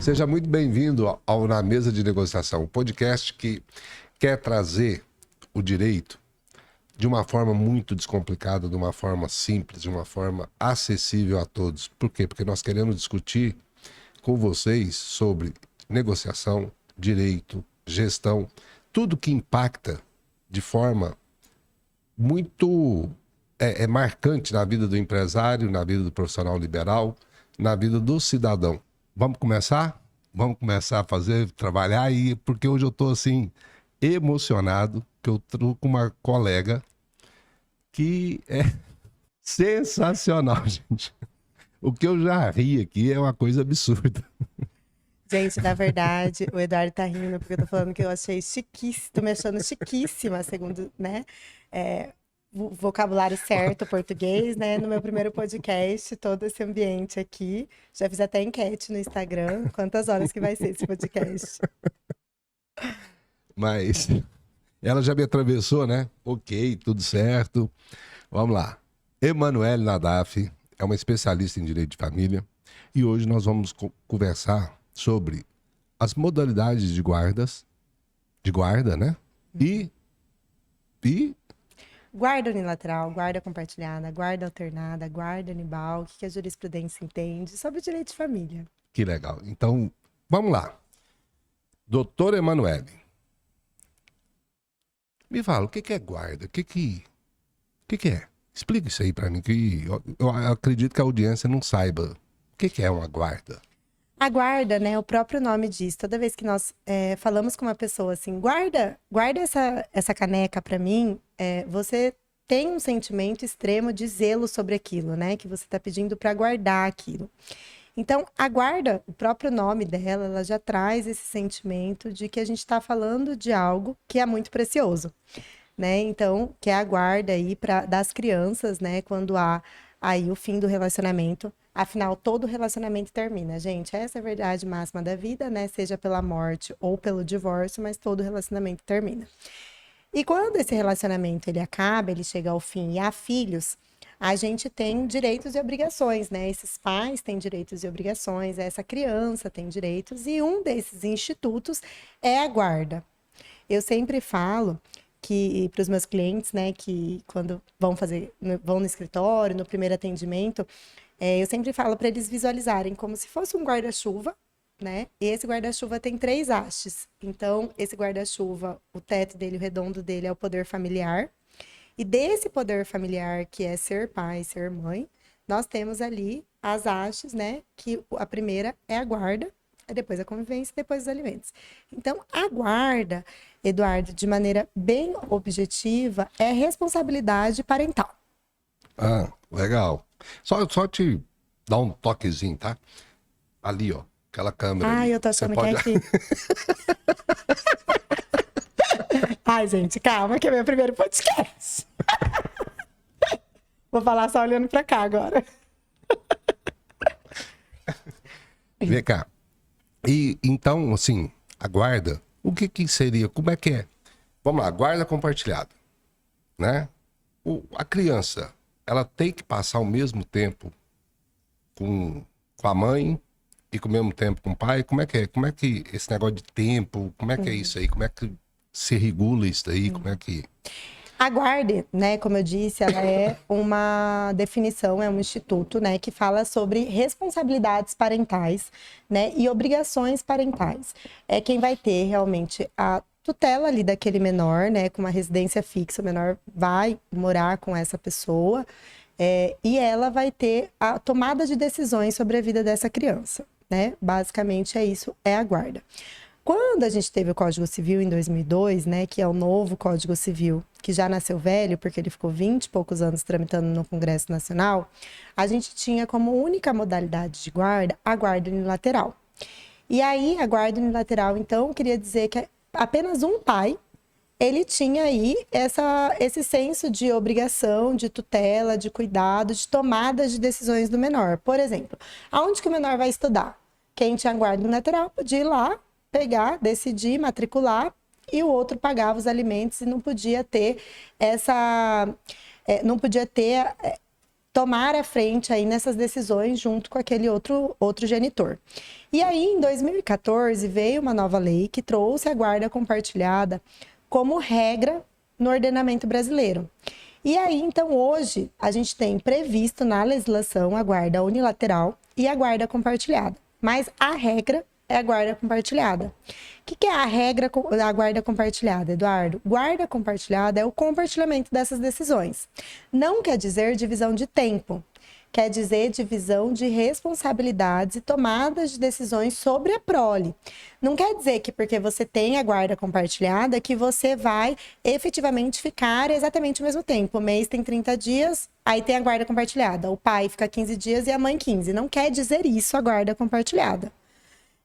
Seja muito bem-vindo ao Na Mesa de Negociação, um podcast que quer trazer o direito de uma forma muito descomplicada, de uma forma simples, de uma forma acessível a todos. Por quê? Porque nós queremos discutir com vocês sobre negociação, direito, gestão, tudo que impacta de forma muito marcante na vida do empresário, na vida do profissional liberal, na vida do cidadão. Vamos começar? Vamos começar a trabalhar aí, porque hoje eu estou assim, emocionado, que eu estou com uma colega que é sensacional, gente. O que eu já ri aqui é uma coisa absurda. Gente, na verdade, o Eduardo tá rindo porque eu tô falando que eu achei chiquíssima, tô me achando chiquíssima, segundo, né, o vocabulário certo, português, né, no meu primeiro podcast, todo esse ambiente aqui. Já fiz até enquete no Instagram, quantas horas que vai ser esse podcast. Mas ela já me atravessou, né? Ok, tudo certo. Vamos lá. Emanuele Nadaf é uma especialista em direito de família e hoje nós vamos conversar sobre as modalidades de guarda, né? E Guarda unilateral, guarda compartilhada, guarda alternada, guarda anibal, o que a jurisprudência entende sobre o direito de família. que legal. Então, vamos lá. Doutora Emanuele, me fala, o que é guarda? O que é? Explica isso aí pra mim, que eu acredito que a audiência não saiba. O que é uma guarda? A guarda, né? O próprio nome diz. Toda vez que nós falamos com uma pessoa assim, guarda essa caneca pra mim, você tem um sentimento extremo de zelo sobre aquilo, né? Que você tá pedindo pra guardar aquilo. Então, a guarda, o próprio nome dela, ela já traz esse sentimento de que a gente está falando de algo que é muito precioso, né? Então, que é a guarda aí das crianças, né? Quando há aí o fim do relacionamento. Afinal, todo relacionamento termina, gente. Essa é a verdade máxima da vida, né? Seja pela morte ou pelo divórcio, mas todo relacionamento termina. E quando esse relacionamento ele acaba, ele chega ao fim e há filhos, a gente tem direitos e obrigações, né? Esses pais têm direitos e obrigações, essa criança tem direitos, e um desses institutos é a guarda. Eu sempre falo que para os meus clientes, né, que quando vão no escritório, no primeiro atendimento, eu sempre falo para eles visualizarem como se fosse um guarda-chuva, né? E esse guarda-chuva tem 3 hastes. Então, esse guarda-chuva, o teto dele, o redondo dele é o poder familiar. E desse poder familiar, que é ser pai, ser mãe, nós temos ali as hastes, né? Que a primeira é a guarda, depois a convivência, depois os alimentos. Então, a guarda, Eduardo, de maneira bem objetiva, é responsabilidade parental. Ah, legal. Só te dar um toquezinho, tá? Ali, ó. Aquela câmera ali. Eu tô achando que é aqui. Ai, gente, calma, que é meu primeiro podcast. Vou falar só olhando pra cá agora. Vem cá. E então, assim, a guarda, o que seria? Como é que é? Vamos lá, guarda compartilhada, né? A criança, ela tem que passar o mesmo tempo com a mãe e com o mesmo tempo com o pai? Como é que é? Como é que esse negócio de tempo, como é que é isso aí? Como é que se regula isso daí? Como é que... A guarda, né, como eu disse, ela é uma definição, é um instituto, né, que fala sobre responsabilidades parentais, né, e obrigações parentais. É quem vai ter realmente a tutela ali daquele menor, né, com uma residência fixa, o menor vai morar com essa pessoa, e ela vai ter a tomada de decisões sobre a vida dessa criança, né? Basicamente é isso, é a guarda. Quando a gente teve o Código Civil em 2002, né, que é o novo Código Civil, que já nasceu velho, porque ele ficou 20 e poucos anos tramitando no Congresso Nacional, a gente tinha como única modalidade de guarda a guarda unilateral. E aí, a guarda unilateral, então, queria dizer que apenas um pai, ele tinha aí esse senso de obrigação, de tutela, de cuidado, de tomada de decisões do menor. Por exemplo, aonde que o menor vai estudar? Quem tinha guarda unilateral podia ir lá, pegar, decidir, matricular, e o outro pagava os alimentos e não podia ter tomar a frente aí nessas decisões junto com aquele outro genitor. E aí, em 2014, veio uma nova lei que trouxe a guarda compartilhada como regra no ordenamento brasileiro. E aí, então, hoje, a gente tem previsto na legislação a guarda unilateral e a guarda compartilhada. Mas a regra é a guarda compartilhada. O que é a regra da guarda compartilhada, Eduardo? Guarda compartilhada é o compartilhamento dessas decisões. Não quer dizer divisão de tempo. Quer dizer divisão de responsabilidades e tomadas de decisões sobre a prole. Não quer dizer que porque você tem a guarda compartilhada que você vai efetivamente ficar exatamente o mesmo tempo. O mês tem 30 dias, aí tem a guarda compartilhada. O pai fica 15 dias e a mãe 15. Não quer dizer isso a guarda compartilhada.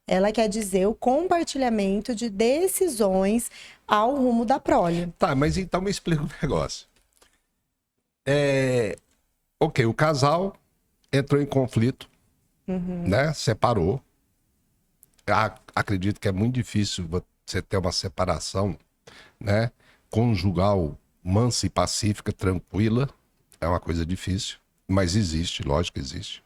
Ela quer dizer o compartilhamento de decisões ao rumo da prole. Tá, mas então me explica um negócio. Ok, o casal entrou em conflito, né? Separou. Acredito que é muito difícil você ter uma separação, né? Conjugal, mansa e pacífica, tranquila. É uma coisa difícil, mas existe, lógico que existe.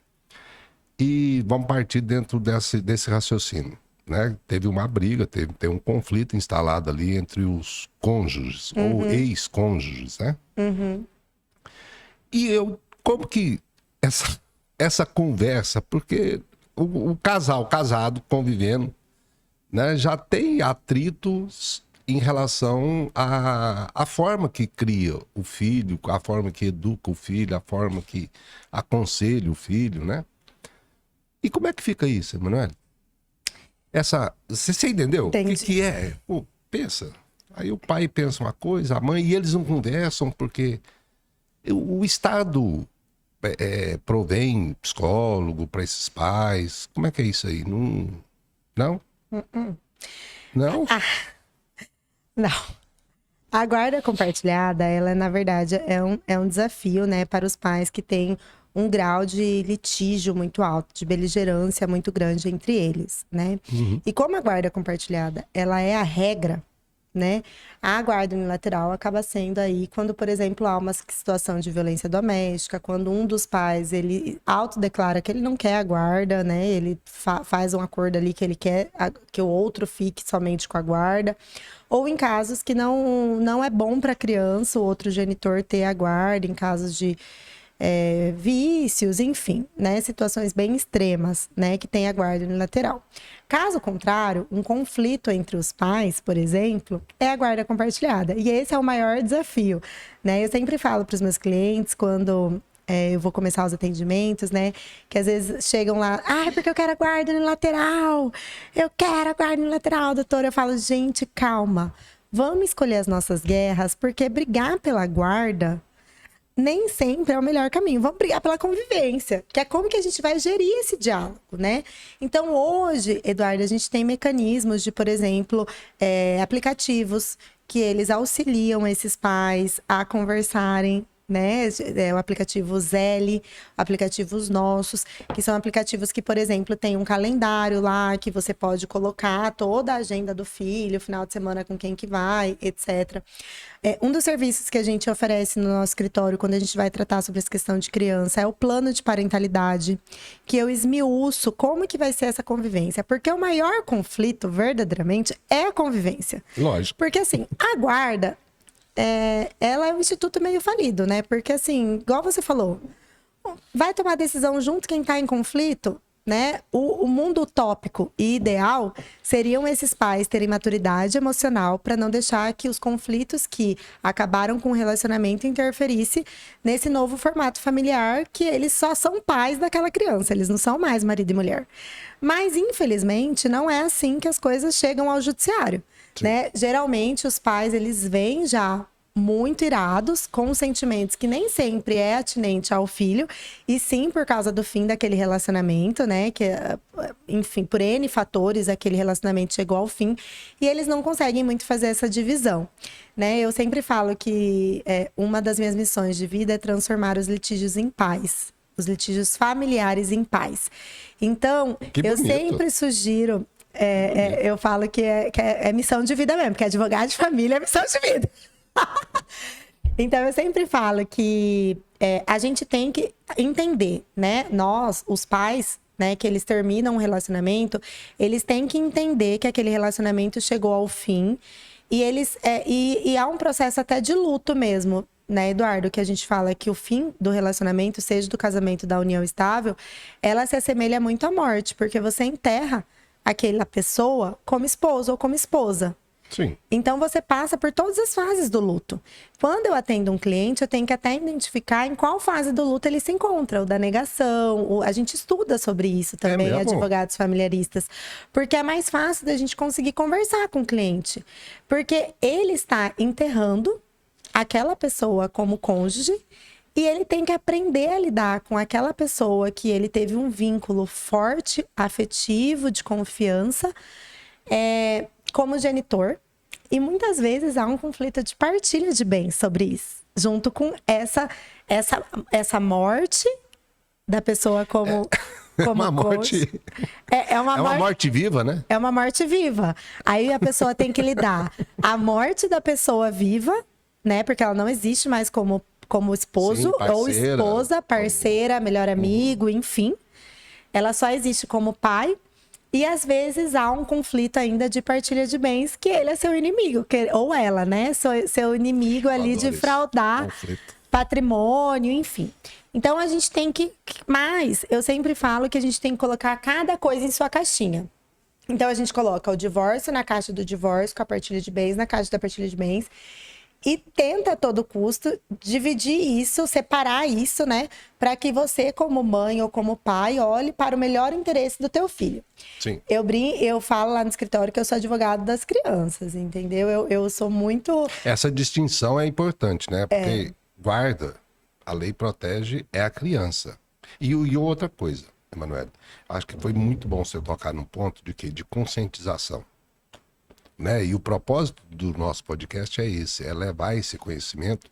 E vamos partir dentro desse raciocínio, né? Teve uma briga, teve um conflito instalado ali entre os cônjuges, ou ex-cônjuges, né? E como que essa conversa, porque o casado, convivendo, né, já tem atritos em relação à forma que cria o filho, a forma que educa o filho, a forma que aconselha o filho, né? E como é que fica isso, Emanuele? Você entendeu? Entendi. O que é? Pô, pensa. Aí o pai pensa uma coisa, a mãe, e eles não conversam porque o Estado provém psicólogo para esses pais. Como é que é isso aí? Não? Não? Não? Não. A guarda compartilhada, ela, na verdade, é um desafio, né, para os pais que têm um grau de litígio muito alto, de beligerância muito grande entre eles, né? E como a guarda compartilhada, ela é a regra, né? A guarda unilateral acaba sendo aí quando, por exemplo, há uma situação de violência doméstica, quando um dos pais, ele autodeclara que ele não quer a guarda, né? Ele faz um acordo ali que ele quer que o outro fique somente com a guarda. Ou em casos que não é bom para a criança, o outro genitor ter a guarda, em casos de vícios, enfim, né? Situações bem extremas, né? Que tem a guarda unilateral. Caso contrário, um conflito entre os pais, por exemplo, é a guarda compartilhada. E esse é o maior desafio, né? Eu sempre falo para os meus clientes, quando eu vou começar os atendimentos, né? Que às vezes chegam lá, porque eu quero a guarda unilateral. Eu quero a guarda unilateral, doutora. Eu falo, gente, calma. Vamos escolher as nossas guerras, porque brigar pela guarda nem sempre é o melhor caminho. Vamos brigar pela convivência, que é como que a gente vai gerir esse diálogo, né? Então, hoje, Eduardo, a gente tem mecanismos de, por exemplo, aplicativos que eles auxiliam esses pais a conversarem, né? O aplicativo Zelle, aplicativos nossos, que são aplicativos que, por exemplo, tem um calendário lá que você pode colocar toda a agenda do filho, final de semana com quem que vai, etc. Um dos serviços que a gente oferece no nosso escritório, quando a gente vai tratar sobre essa questão de criança, é o plano de parentalidade, que eu esmiuço como que vai ser essa convivência. Porque o maior conflito, verdadeiramente, é a convivência. Lógico. Porque, assim, a guarda, ela é um instituto meio falido, né? Porque, assim, igual você falou, vai tomar decisão junto quem está em conflito, né? O mundo utópico e ideal seriam esses pais terem maturidade emocional para não deixar que os conflitos que acabaram com o relacionamento interferisse nesse novo formato familiar, que eles só são pais daquela criança, eles não são mais marido e mulher. Mas, infelizmente, não é assim que as coisas chegam ao judiciário, né? Geralmente, os pais, eles vêm já muito irados, com sentimentos que nem sempre é atinente ao filho, e sim por causa do fim daquele relacionamento, né? Que, enfim, por N fatores, aquele relacionamento chegou ao fim, e eles não conseguem muito fazer essa divisão, né? Eu sempre falo que uma das minhas missões de vida é transformar os litígios em paz, os litígios familiares em paz. Então, eu sempre sugiro... eu falo que é missão de vida mesmo, porque advogado de família é missão de vida. Então, eu sempre falo que a gente tem que entender, né? Nós, os pais, né, que eles terminam um relacionamento, eles têm que entender que aquele relacionamento chegou ao fim e e há um processo até de luto mesmo, né, Eduardo, que a gente fala que o fim do relacionamento, seja do casamento, da união estável, ela se assemelha muito à morte, porque você enterra aquela pessoa como esposo ou como esposa. Sim. Então, você passa por todas as fases do luto. Quando eu atendo um cliente, eu tenho que até identificar em qual fase do luto ele se encontra. O da negação, a gente estuda sobre isso também, mesmo? advogados familiaristas. Porque é mais fácil da gente conseguir conversar com o cliente. Porque ele está enterrando aquela pessoa como cônjuge e ele tem que aprender a lidar com aquela pessoa que ele teve um vínculo forte, afetivo, de confiança, como genitor. E muitas vezes há um conflito de partilha de bens sobre isso, junto com essa morte da pessoa como uma morte. É uma morte viva, né? É uma morte viva. Aí a pessoa tem que lidar a morte da pessoa viva, né? Porque ela não existe mais como esposo. Sim, ou esposa, parceira, melhor amigo, enfim. Ela só existe como pai. E às vezes há um conflito ainda de partilha de bens, que ele é seu inimigo, ou ela, né? Seu inimigo ali de fraudar patrimônio, enfim. Então a gente tem que. Mas eu sempre falo que a gente tem que colocar cada coisa em sua caixinha. Então a gente coloca o divórcio na caixa do divórcio, com a partilha de bens na caixa da partilha de bens. E tenta a todo custo dividir isso, separar isso, né? Para que você, como mãe ou como pai, olhe para o melhor interesse do teu filho. Sim. Eu falo lá no escritório que eu sou advogado das crianças, entendeu? Eu sou muito... Essa distinção é importante, né? Porque guarda, a lei protege, é a criança. E outra coisa, Emanuele, acho que foi muito bom você tocar num ponto de conscientização. Né? E o propósito do nosso podcast é esse, é levar esse conhecimento,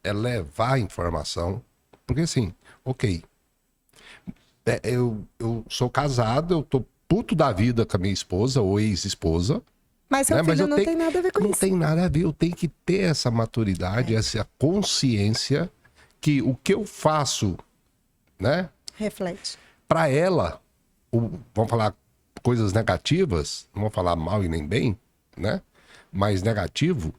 é levar a informação, porque assim, ok, eu sou casado, eu tô puto da vida com a minha esposa ou ex-esposa, mas seu filho não tem nada a ver com isso. Não tem nada a ver, eu tenho que ter essa maturidade, essa consciência que o que eu faço, né? Reflete. Para ela, vamos falar coisas negativas, não vamos falar mal e nem bem, né? Mas negativo,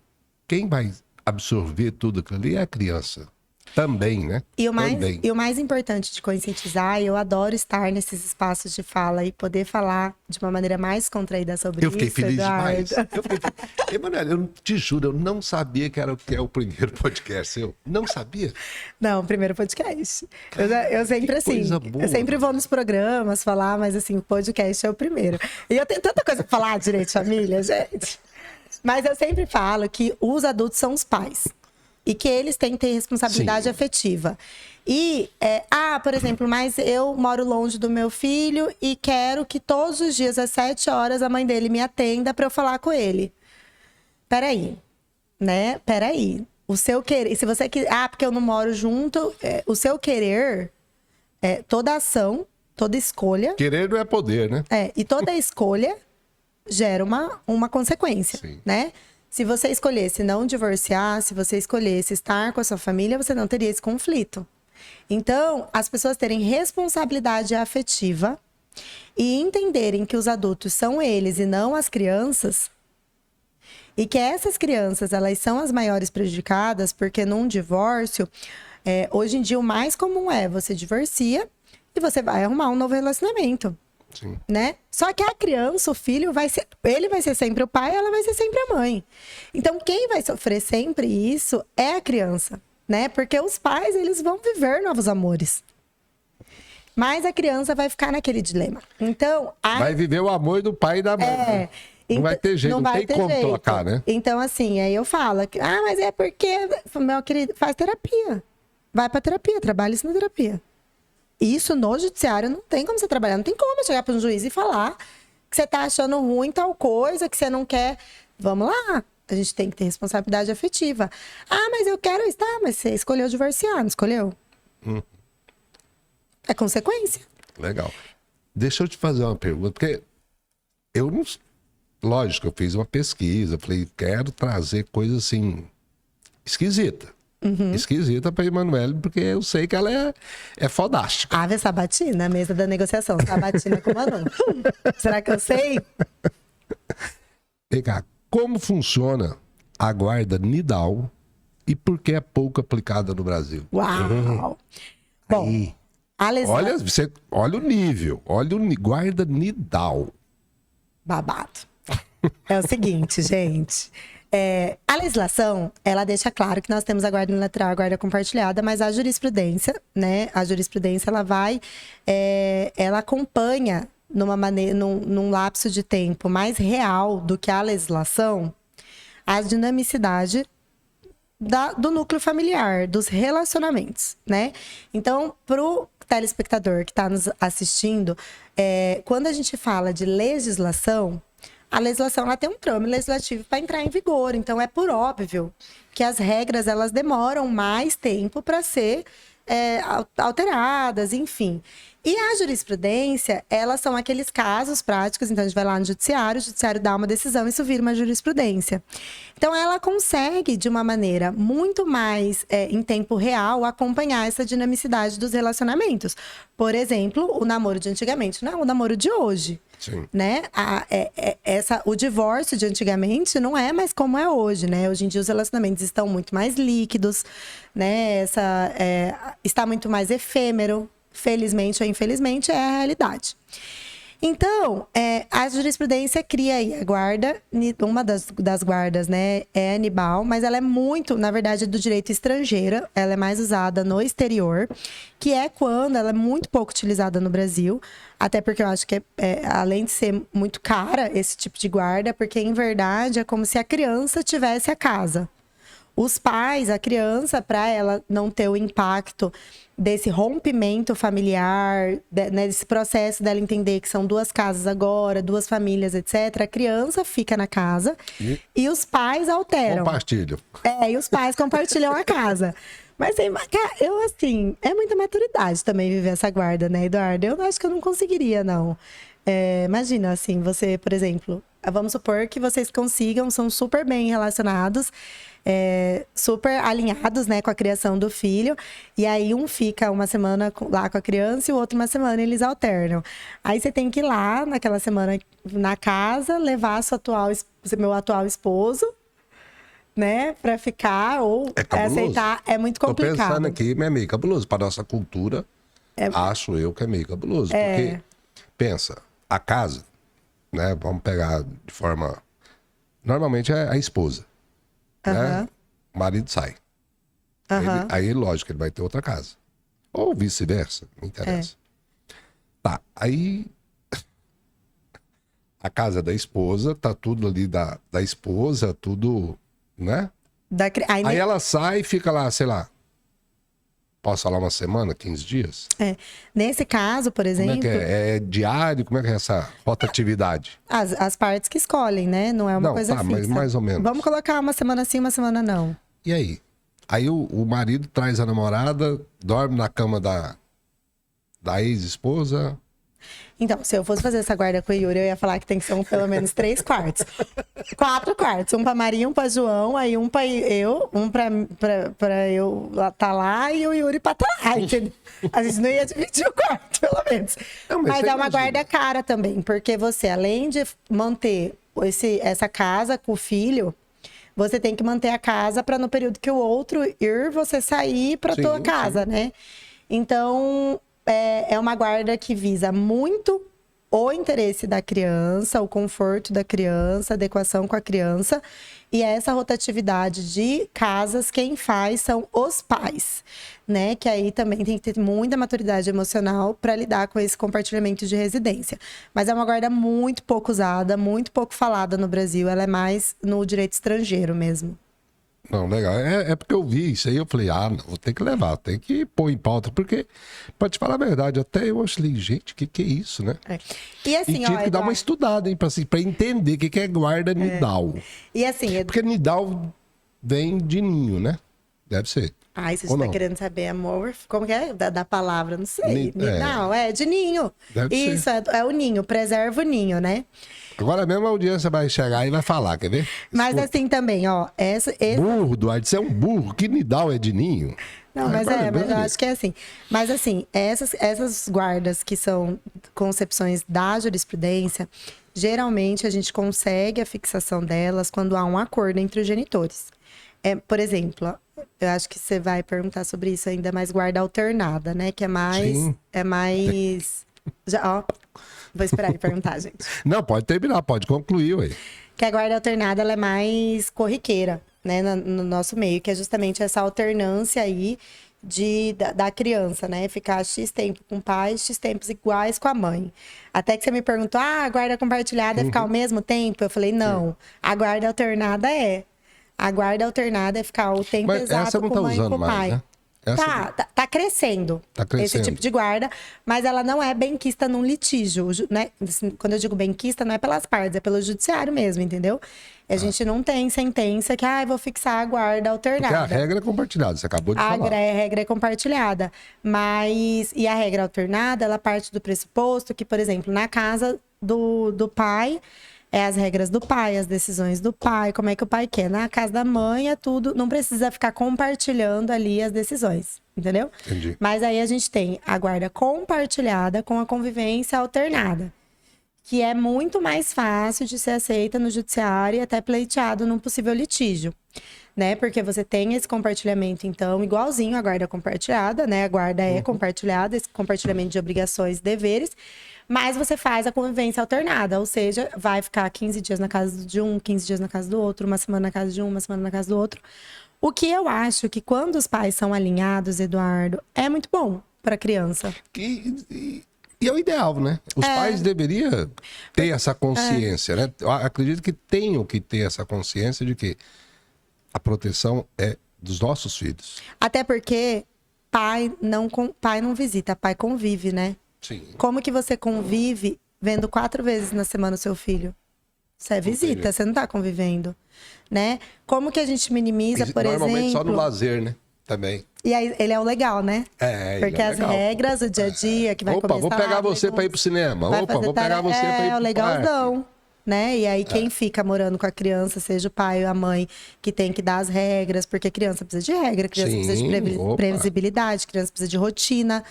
quem vai absorver tudo aquilo ali é a criança. Também, né? E o mais importante de conscientizar, eu adoro estar nesses espaços de fala e poder falar de uma maneira mais contraída sobre isso. Eu fiquei feliz demais. Emanuele, eu te juro, eu não sabia que é o primeiro podcast. Eu não sabia. Não, o primeiro podcast. Eu sempre assim, coisa boa. Eu sempre vou nos programas falar, mas assim, o podcast é o primeiro. E eu tenho tanta coisa pra falar de direito de família, gente. Mas eu sempre falo que os adultos são os pais. E que eles têm que ter responsabilidade afetiva. E, por exemplo, mas eu moro longe do meu filho e quero que todos os dias, às 7 horas, a mãe dele me atenda para eu falar com ele. Peraí, né? Peraí. O seu querer... Se você quiser... porque eu não moro junto. O seu querer, toda ação, toda escolha... Querer não é poder, né? E toda escolha gera uma consequência, né? Se você escolhesse não divorciar, se você escolhesse estar com a sua família, você não teria esse conflito. Então, as pessoas terem responsabilidade afetiva e entenderem que os adultos são eles e não as crianças, e que essas crianças, elas são as maiores prejudicadas, porque num divórcio, hoje em dia o mais comum é você divorcia e você vai arrumar um novo relacionamento. Sim. Né? Só que a criança, o filho, ele vai ser sempre o pai, ela vai ser sempre a mãe. Então, quem vai sofrer sempre isso é a criança, né? Porque os pais, eles vão viver novos amores. Mas a criança vai ficar naquele dilema. Então, vai viver o amor do pai e da mãe. Né? Não vai ter jeito, não tem como trocar, né? Então, assim, aí eu falo, mas é porque, meu querido, faz terapia. Vai pra terapia, trabalha isso na terapia. Isso no judiciário não tem como você trabalhar. Não tem como chegar para um juiz e falar que você tá achando ruim tal coisa, que você não quer. Vamos lá. A gente tem que ter responsabilidade afetiva. Mas eu quero estar. Mas você escolheu divorciar, não escolheu? É consequência. Legal. Deixa eu te fazer uma pergunta, porque eu não... Lógico, eu fiz uma pesquisa, falei, quero trazer coisa assim, esquisita. esquisita pra Emanuele, porque eu sei que ela é fodástica. Ave Sabatina, mesa da negociação. Sabatina com Manu. Será que eu sei? Vem cá, como funciona a guarda nidal e por que é pouco aplicada no Brasil? Uau! Bom, Aí, a olha o nível, guarda nidal. babado. É o seguinte, gente. A legislação, ela deixa claro que nós temos a guarda unilateral, a guarda compartilhada, mas a jurisprudência, né? A jurisprudência, ela acompanha num lapso de tempo mais real do que a legislação, a dinamicidade do núcleo familiar, dos relacionamentos, né? Então, pro telespectador que está nos assistindo, quando a gente fala de legislação, a legislação ela tem um trâmite legislativo para entrar em vigor. Então, é por óbvio que as regras elas demoram mais tempo para ser alteradas, enfim. E a jurisprudência, elas são aqueles casos práticos, então a gente vai lá no judiciário, o judiciário dá uma decisão, isso vira uma jurisprudência. Então, ela consegue, de uma maneira muito mais em tempo real, acompanhar essa dinamicidade dos relacionamentos. Por exemplo, o namoro de antigamente não é o namoro de hoje. Sim. Né? O divórcio de antigamente não é mais como é hoje, né? Hoje em dia os relacionamentos estão muito mais líquidos, né? Está muito mais efêmero. Felizmente ou infelizmente, é a realidade. Então, a jurisprudência cria aí a guarda, uma das guardas, né, é a nibal, mas ela é muito, na verdade, do direito estrangeiro, ela é mais usada no exterior, que é quando ela é muito pouco utilizada no Brasil, até porque eu acho que, além de ser muito cara esse tipo de guarda, porque, em verdade, é como se a criança tivesse a casa. Os pais, a criança, para ela não ter o impacto desse rompimento familiar, né, desse processo dela entender que são duas casas agora, duas famílias, etc. A criança fica na casa e os pais alteram. Compartilham. E os pais compartilham a casa. Mas, assim, é muita maturidade também viver essa guarda, né, Eduardo? Eu acho que eu não conseguiria, não. Imagina, assim, você, por exemplo, vamos supor que vocês consigam, são super bem relacionados, super alinhados, né, com a criação do filho, e aí um fica uma semana lá com a criança e o outro uma semana eles alternam. Aí você tem que ir lá naquela semana na casa, levar meu atual esposo, né, para ficar ou aceitar. É muito complicado. Tô pensando aqui, é meio cabuloso. Para nossa cultura, acho eu que é meio cabuloso. Porque, pensa, a casa, né, vamos pegar de forma... Normalmente é a esposa. Né? O marido sai. Aí, lógico, ele vai ter outra casa. Ou vice-versa, não interessa. Tá, aí a casa da esposa, tá tudo ali da esposa, tudo, né? Aí ela sai e fica lá, sei lá, posso falar uma semana, 15 dias? Nesse caso, por exemplo... Como é que é? É diário? Como é que é essa rotatividade? As partes que escolhem, né? Não é uma coisa fixa. Mas mais ou menos. Vamos colocar uma semana sim, uma semana não. E aí? Aí o marido traz a namorada, dorme na cama da ex-esposa... Então, se eu fosse fazer essa guarda com o Yuri, eu ia falar que tem que ser pelo menos 3 quartos. 4 quartos. Um pra Maria, um pra João, aí um pra eu, um pra eu tá lá e o Yuri pra tá lá, entendeu? A gente não ia dividir o quarto, pelo menos. Não, mas é uma guarda cara também, porque você, além de manter essa casa com o filho, você tem que manter a casa para no período que o outro ir, você sair pra tua casa, né? Então... É uma guarda que visa muito o interesse da criança, o conforto da criança, a adequação com a criança. E essa rotatividade de casas, quem faz são os pais, né? Que aí também tem que ter muita maturidade emocional para lidar com esse compartilhamento de residência. Mas é uma guarda muito pouco usada, muito pouco falada no Brasil. Ela é mais no direito estrangeiro mesmo. Não, legal. É porque eu vi isso aí, eu falei, não, vou ter que levar, tem que pôr em pauta, porque, pra te falar a verdade, até eu achei, gente, o que é isso, né? E assim, tinha que dar uma estudada, hein, pra entender o que é guarda nidal. E assim... Porque nidal vem de ninho, né? Deve ser. Ai, você Ou está não? querendo saber, amor? Como que é? Da palavra, não sei. É. Não, é de ninho. Deve Isso, é o ninho, preserva o ninho, né? Agora mesmo a audiência vai chegar e vai falar, quer ver? Mas Escuta. assim também, ó, Burro, Duarte, você é um burro. Que Nidal é de ninho? Não, mas Agora mas eu mesmo. acho que é assim. Mas assim, essas guardas que são concepções da jurisprudência, geralmente a gente consegue a fixação delas quando há um acordo entre os genitores. Por exemplo, eu acho que você vai perguntar sobre isso ainda mais guarda alternada, né? Que é mais. Sim. É mais. Ó, vou esperar ele perguntar, gente. Não, pode terminar, pode concluir, ué. Que a guarda alternada ela é mais corriqueira, né, no nosso meio, que é justamente essa alternância aí da criança, né? Ficar X tempo com o pai, X tempos iguais com a mãe. Até que você me perguntou, a guarda compartilhada é ficar ao mesmo tempo? Eu falei, não, a guarda alternada é. A guarda alternada é ficar o tempo Mas exato essa não com tá mãe e com usando o mais, pai. né? Essa... Tá crescendo, Tá crescendo. esse tipo de guarda, mas ela não é benquista num litígio, né? Assim, quando eu digo benquista, não é pelas partes, é pelo judiciário mesmo, entendeu? A gente não tem sentença que, vou fixar a guarda alternada. Porque a regra é compartilhada, você acabou de A falar. regra é compartilhada, e a regra alternada, ela parte do pressuposto que, por exemplo, na casa do pai, é as regras do pai, as decisões do pai, como é que o pai quer. Na casa da mãe é tudo, não precisa ficar compartilhando ali as decisões, entendeu? Entendi. Mas aí a gente tem a guarda compartilhada com a convivência alternada, que é muito mais fácil de ser aceita no judiciário e até pleiteado num possível litígio, né? Porque você tem esse compartilhamento, então, igualzinho a guarda compartilhada, né? A guarda é compartilhada, esse compartilhamento de obrigações e deveres, mas você faz a convivência alternada, ou seja, vai ficar 15 dias na casa de um, 15 dias na casa do outro, uma semana na casa de um, uma semana na casa do outro. O que eu acho que quando os pais são alinhados, Eduardo, é muito bom para a criança. E é o ideal, né? Os pais deveriam ter essa consciência, né? Eu acredito que tenham que ter essa consciência de que a proteção é dos nossos filhos. Até porque pai não visita, pai convive, né? Sim. Como que você convive vendo 4 vezes na semana o seu filho? Você visita, você não tá convivendo, né? Como que a gente minimiza, por Normalmente exemplo... só no lazer, né? Também. E aí, ele é o legal, né? Porque ele é as legal, regras, o dia a dia, que vai começar... vou pegar você para ir pro cinema. Vou pegar você para ir pro É o legalzão, parque. né? E aí quem fica morando com a criança, seja o pai ou a mãe, que tem que dar as regras, porque criança precisa de regra, criança precisa de previsibilidade, criança precisa de rotina,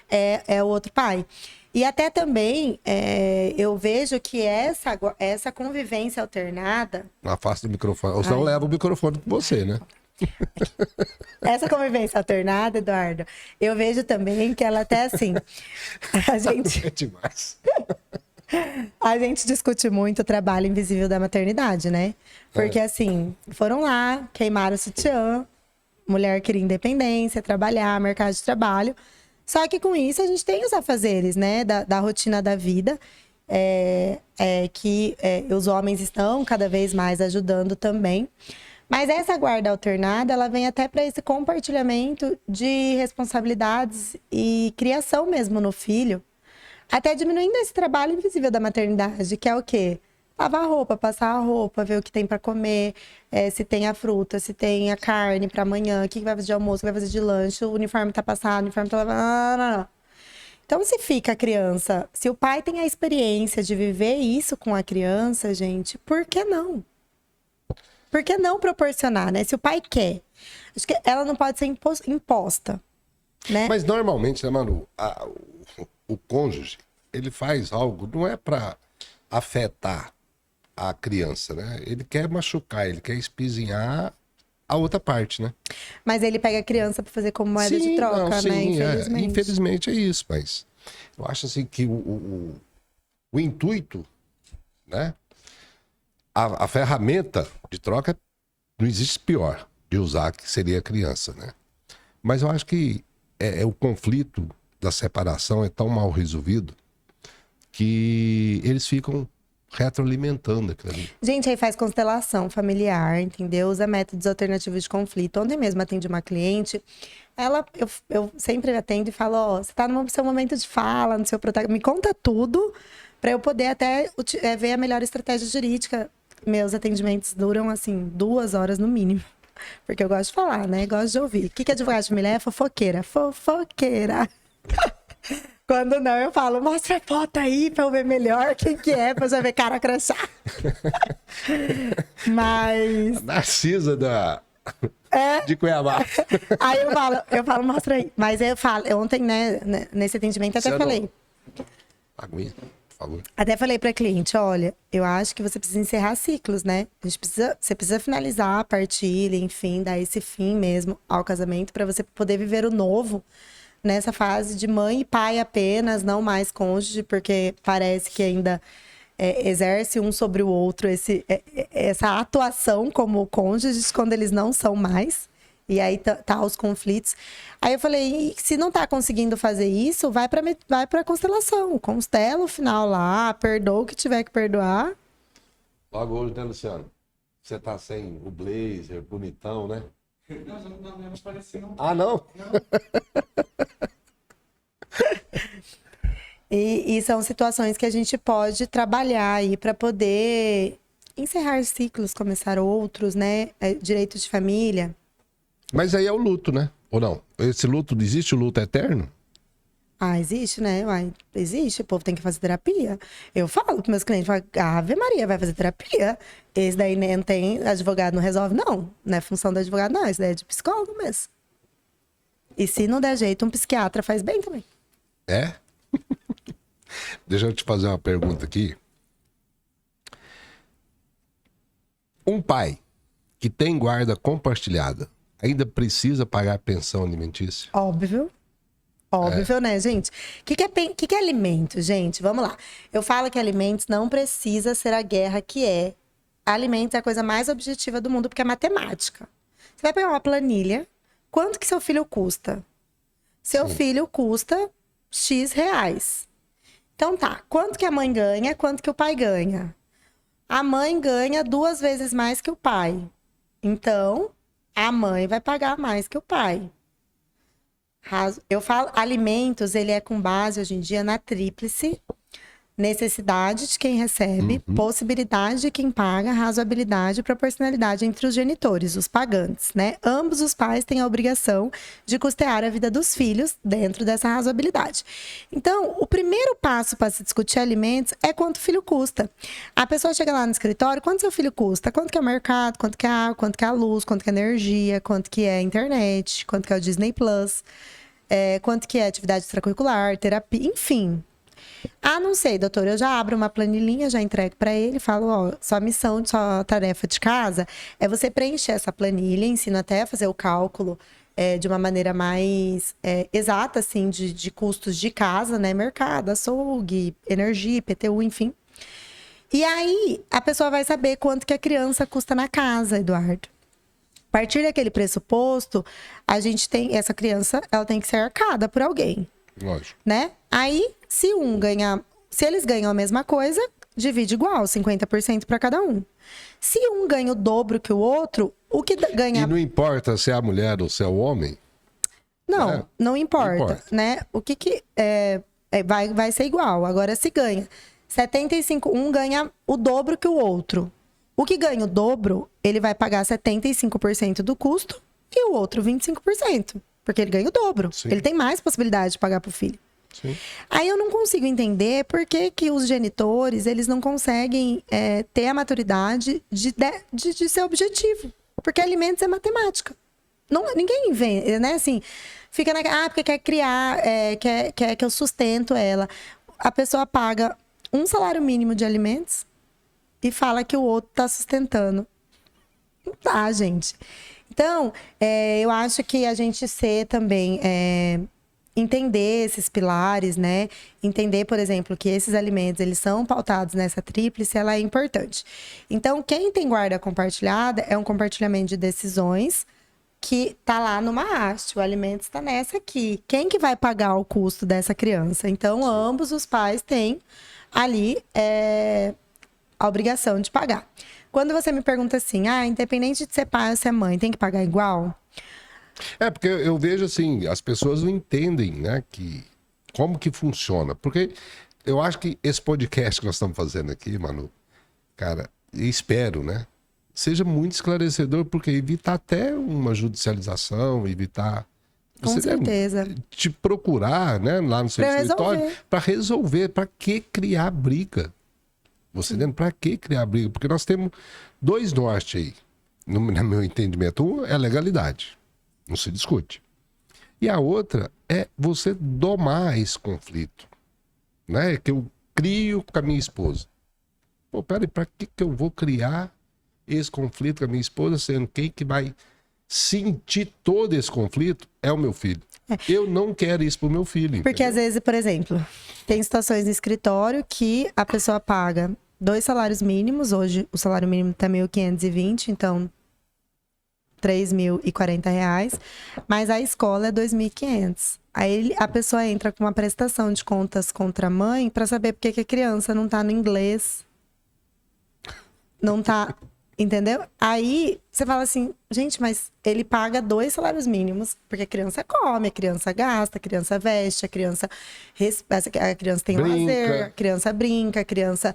é o outro pai. E até também, eu vejo que essa convivência alternada... Afasta o microfone, ou senão leva o microfone com você, né? Essa convivência alternada, Eduardo, eu vejo também que ela até assim... É demais. A gente discute muito o trabalho invisível da maternidade, né? Porque assim, foram lá, queimaram o sutiã, mulher queria independência, trabalhar, mercado de trabalho. Só que com isso a gente tem os afazeres, né? Da rotina da vida, que os homens estão cada vez mais ajudando também. Mas essa guarda alternada, ela vem até para esse compartilhamento de responsabilidades e criação mesmo no filho. Até diminuindo esse trabalho invisível da maternidade, que é o quê? Lavar a roupa, passar a roupa, ver o que tem para comer, se tem a fruta, se tem a carne para amanhã, o que vai fazer de almoço, o que vai fazer de lanche, o uniforme tá passado, o uniforme tá lavado. Não. Então, se fica a criança, se o pai tem a experiência de viver isso com a criança, gente, por que não? Por que não proporcionar, né? Se o pai quer. Acho que ela não pode ser imposta, né? Mas normalmente, né, Manu, o cônjuge, ele faz algo, não é para afetar a criança, né? Ele quer machucar, ele quer espizinhar a outra parte, né? Mas ele pega a criança para fazer como moeda de troca, né? Infelizmente. Infelizmente é isso, mas eu acho assim que o intuito, né? A ferramenta de troca não existe pior de usar, que seria a criança, né? Mas eu acho que o conflito da separação é tão mal resolvido que eles ficam retroalimentando aquilo ali. Gente, aí faz constelação familiar, entendeu? Usa métodos alternativos de conflito. Ontem mesmo atendi uma cliente, eu sempre atendo e falo, você tá no seu momento de fala, no seu protagonismo, me conta tudo para eu poder até ver a melhor estratégia jurídica. Meus atendimentos duram, assim, 2 horas no mínimo. Porque eu gosto de falar, né? Gosto de ouvir. O que advogado de família é? Fofoqueira. Fofoqueira. Quando não, eu falo, mostra a foto aí pra eu ver melhor quem que é, pra eu já ver cara crachá. Mas... A Narcisa de Cuiabá. Aí eu falo, mostra aí. Mas eu falo, ontem, né, nesse atendimento, até falei. Aguinha, por favor. Até falei pra cliente, olha, eu acho que você precisa encerrar ciclos, né? Você precisa finalizar a partilha, enfim, dar esse fim mesmo ao casamento pra você poder viver o novo nessa fase de mãe e pai apenas, não mais cônjuge, porque parece que ainda exerce um sobre o outro essa atuação como cônjuges quando eles não são mais. E aí tá os conflitos. Aí eu falei, se não tá conseguindo fazer isso, vai pra constelação. Constela o final lá, perdoa o que tiver que perdoar. Logo hoje, né, Luciano? Você tá sem o blazer, bonitão, né? Não, não é parecido, não. Ah, não? E são situações que a gente pode trabalhar aí para poder encerrar ciclos, começar outros, né? Direito de família. Mas aí é o luto, né? Ou não? Esse luto, existe o luto eterno? Ah, existe, né? Uai, existe, o povo tem que fazer terapia. Eu falo para meus clientes, Ave Maria, vai fazer terapia. Esse daí nem tem, advogado não resolve, não. Não é função do advogado, não. Isso daí é de psicólogo mesmo. E se não der jeito, um psiquiatra faz bem também. É? Deixa eu te fazer uma pergunta aqui. Um pai que tem guarda compartilhada ainda precisa pagar pensão alimentícia? Óbvio. Óbvio, né, gente? O que é alimento, gente? Vamos lá. Eu falo que alimentos não precisa ser a guerra que é. Alimentos é a coisa mais objetiva do mundo, porque é matemática. Você vai pegar uma planilha, quanto que seu filho custa? Seu filho custa X reais. Então tá, quanto que a mãe ganha, quanto que o pai ganha? A mãe ganha 2 vezes mais que o pai. Então, a mãe vai pagar mais que o pai. Eu falo, alimentos, ele é com base hoje em dia na tríplice: necessidade de quem recebe, possibilidade de quem paga, razoabilidade e proporcionalidade entre os genitores, os pagantes, né? Ambos os pais têm a obrigação de custear a vida dos filhos dentro dessa razoabilidade. Então, o primeiro passo para se discutir alimentos é quanto o filho custa. A pessoa chega lá no escritório, quanto seu filho custa? Quanto que é o mercado, quanto que é a água, quanto que é a luz, quanto que é a energia, quanto que é a internet, quanto que é o Disney Plus, quanto que é atividade extracurricular, terapia, enfim. Ah, não sei, doutor, eu já abro uma planilhinha, já entrego para ele, falo, ó, sua missão, sua tarefa de casa é você preencher essa planilha, ensino até a fazer o cálculo de uma maneira mais exata, assim, de custos de casa, né, mercado, açougue, energia, IPTU, enfim. E aí, a pessoa vai saber quanto que a criança custa na casa, Eduardo. A partir daquele pressuposto, a gente tem, essa criança, ela tem que ser arcada por alguém. Lógico. Né? Aí, se eles ganham a mesma coisa, divide igual, 50% para cada um. Se um ganha o dobro que o outro, o que ganha... E não importa se é a mulher ou se é o homem? Não, não importa, né? O que vai ser igual. Agora, se ganha 75, um ganha o dobro que o outro. O que ganha o dobro, ele vai pagar 75% do custo e o outro 25%. Porque ele ganha o dobro. Sim. Ele tem mais possibilidade de pagar pro filho. Sim. Aí eu não consigo entender por que os genitores, eles não conseguem ter a maturidade de ser objetivo. Porque alimentos é matemática. Ninguém vem, né? Assim, fica porque quer criar, quer que eu sustento ela. A pessoa paga um salário mínimo de alimentos e fala que o outro tá sustentando. Não tá, gente. Então, eu acho que a gente também entender esses pilares, né? Entender, por exemplo, que esses alimentos, eles são pautados nessa tríplice, ela é importante. Então, quem tem guarda compartilhada é um compartilhamento de decisões que tá lá numa haste. O alimento está nessa aqui. Quem que vai pagar o custo dessa criança? Então, ambos os pais têm ali a obrigação de pagar. Quando você me pergunta assim, independente de ser pai ou ser mãe, tem que pagar igual? Porque eu vejo assim, as pessoas não entendem, né, como que funciona. Porque eu acho que esse podcast que nós estamos fazendo aqui, Manu, cara, espero, né, seja muito esclarecedor, porque evitar até uma judicialização, evitar... Com Você, né, certeza. te procurar, né, lá no seu Pra escritório resolver. para resolver. Para que criar briga? Você entende? Para que criar briga? Porque nós temos dois nortes aí, no meu entendimento. Um é a legalidade, não se discute. E a outra é você domar esse conflito, né? Que eu crio com a minha esposa. Pô, peraí, para que eu vou criar esse conflito com a minha esposa, sendo quem que vai sentir todo esse conflito é o meu filho. Eu não quero isso pro meu filho. Porque entendeu? às vezes, por exemplo, tem situações no escritório que a pessoa paga 2 salários mínimos. Hoje o salário mínimo tá 1.520, então R$3.040, mas a escola é 2.500. Aí a pessoa entra com uma prestação de contas contra a mãe para saber por que a criança não tá no inglês. Não tá, entendeu? Aí você fala assim, gente, mas ele paga 2 salários mínimos, porque a criança come, a criança gasta, a criança veste, a criança tem Brinca. lazer, a criança brinca, a criança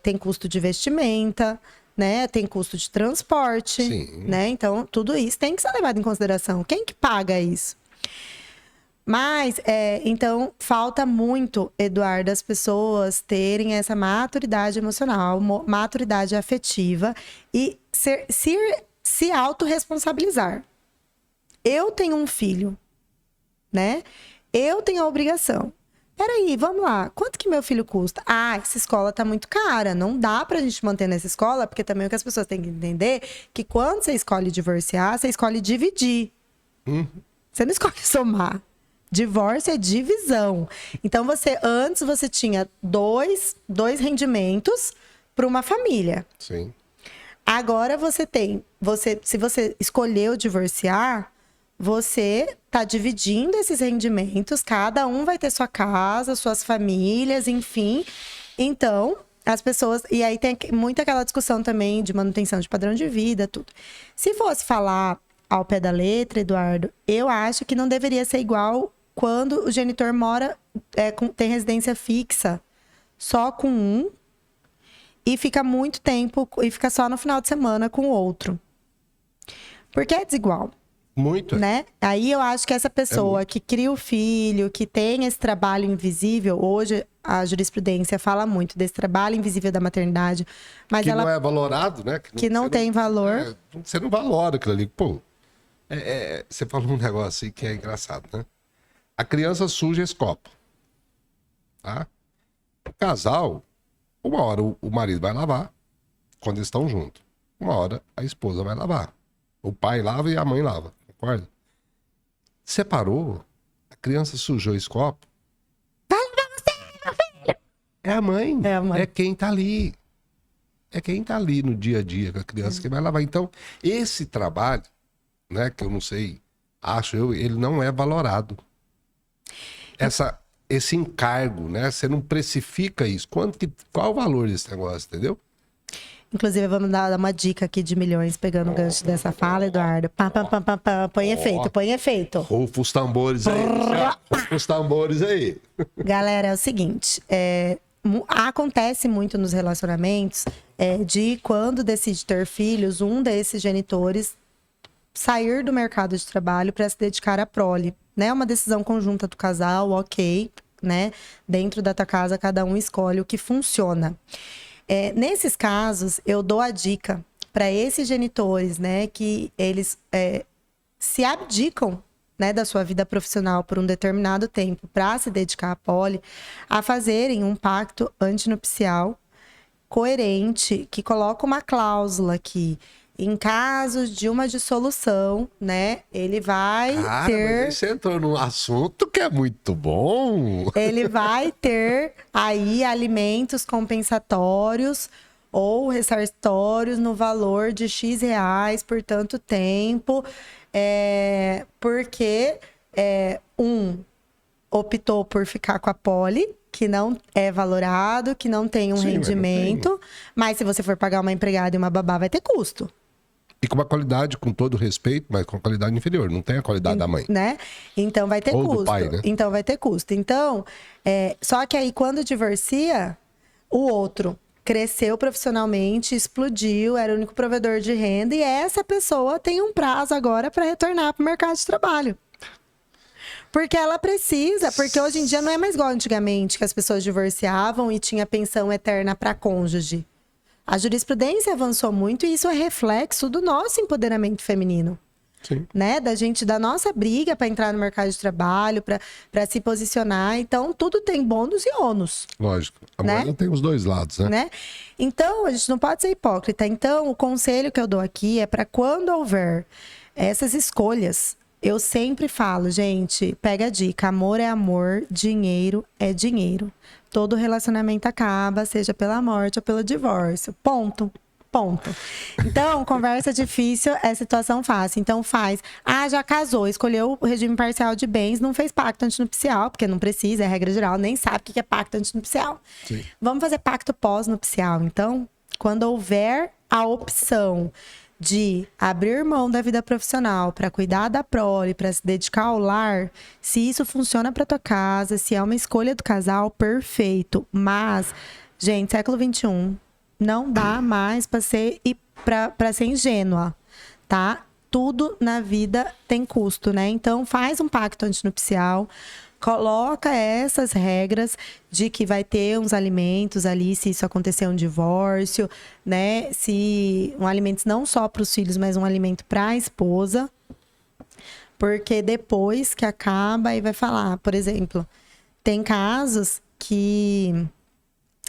tem custo de vestimenta, né? Tem custo de transporte, Sim. né? Então, tudo isso tem que ser levado em consideração. Quem que paga isso? Mas, então, falta muito, Eduardo, as pessoas terem essa maturidade emocional, maturidade afetiva e se autorresponsabilizar. Eu tenho um filho, né? Eu tenho a obrigação. Peraí, vamos lá. Quanto que meu filho custa? Ah, essa escola tá muito cara. Não dá pra gente manter nessa escola, porque também o que as pessoas têm que entender que quando você escolhe divorciar, você escolhe dividir. Você não escolhe somar. Divórcio é divisão. Então, antes você tinha dois rendimentos para uma família. Sim. Agora se você escolheu divorciar, você tá dividindo esses rendimentos, cada um vai ter sua casa, suas famílias, enfim. Então, as pessoas... E aí tem muita aquela discussão também de manutenção de padrão de vida, tudo. Se fosse falar ao pé da letra, Eduardo, eu acho que não deveria ser igual quando o genitor mora, tem residência fixa só com um e fica muito tempo, e fica só no final de semana com o outro. Porque é desigual. Muito. Né? Aí eu acho que essa pessoa que cria o filho, que tem esse trabalho invisível, hoje a jurisprudência fala muito desse trabalho invisível da maternidade, mas Que ela não é valorado, né? que não você tem valor. Você não valora aquilo ali. Pô, você falou um negócio aí que é engraçado, né? A criança suja esse copo. Tá? O casal, uma hora o marido vai lavar, quando eles estão juntos. Uma hora a esposa vai lavar. O pai lava e a mãe lava. Concorda? Separou, a criança sujou esse copo. É a mãe. É a mãe. É quem tá ali. É quem tá ali no dia a dia com a criança que vai lavar. Então, esse trabalho, né, que eu não sei, ele não é valorado. Esse encargo, né? Você não precifica isso. Qual o valor desse negócio, entendeu? Inclusive, vamos dar uma dica aqui de milhões, pegando o gancho dessa fala, Eduardo. Pá, pá, pá, pá, pá. Põe efeito, põe efeito. Rufa os tambores aí. Rufa os tambores aí. Galera, é o seguinte, acontece muito nos relacionamentos de quando decide ter filhos, um desses genitores sair do mercado de trabalho para se dedicar à prole. Né? Uma decisão conjunta do casal, ok, né? Dentro da tua casa, cada um escolhe o que funciona. Nesses casos, eu dou a dica para esses genitores, né? Que eles se abdicam, né, da sua vida profissional por um determinado tempo para se dedicar à prole, a fazerem um pacto antinupcial coerente, que coloca uma cláusula que, em caso de uma dissolução, né, ele vai Cara, ter... mas você entrou num assunto que é muito bom. Ele vai ter aí alimentos compensatórios ou ressarcitórios no valor de X reais por tanto tempo, porque optou por ficar com a poli, que não é valorado, que não tem um Sim, mas não rendimento, mas se você for pagar uma empregada e uma babá, vai ter custo. E com uma qualidade, com todo respeito, mas com qualidade inferior. Não tem a qualidade da mãe. Né? Então vai ter Ou do custo. pai, né? Então vai ter custo. Então, só que aí quando divorcia, o outro cresceu profissionalmente, explodiu, era o único provedor de renda e essa pessoa tem um prazo agora para retornar para o mercado de trabalho. Porque ela precisa, porque hoje em dia não é mais igual antigamente, que as pessoas divorciavam e tinha pensão eterna para cônjuge. A jurisprudência avançou muito e isso é reflexo do nosso empoderamento feminino. Sim. Né? Da nossa briga para entrar no mercado de trabalho, para se posicionar. Então, tudo tem bônus e ônus. Lógico. A Né? moeda tem os dois lados, né? Né? Então, a gente não pode ser hipócrita. Então, o conselho que eu dou aqui é para quando houver essas escolhas, eu sempre falo, gente, pega a dica, amor é amor, dinheiro é dinheiro. Todo relacionamento acaba, seja pela morte ou pelo divórcio. Ponto. Ponto. Então, conversa difícil é situação fácil. Então, faz. Ah, já casou, escolheu o regime parcial de bens, não fez pacto antinupcial, porque não precisa, é regra geral, nem sabe o que é pacto antinupcial. Sim. Vamos fazer pacto pós-nupcial. Então, quando houver a opção de abrir mão da vida profissional para cuidar da prole, para se dedicar ao lar, se isso funciona para tua casa, se é uma escolha do casal, perfeito. Mas, gente, século XXI, não dá mais para ser ingênua, tá? Tudo na vida tem custo, né? Então, faz um pacto antinupcial, coloca essas regras de que vai ter uns alimentos ali, se isso acontecer um divórcio, né? Se um alimento não só para os filhos, mas um alimento para a esposa. Porque depois que acaba, aí vai falar, por exemplo, tem casos que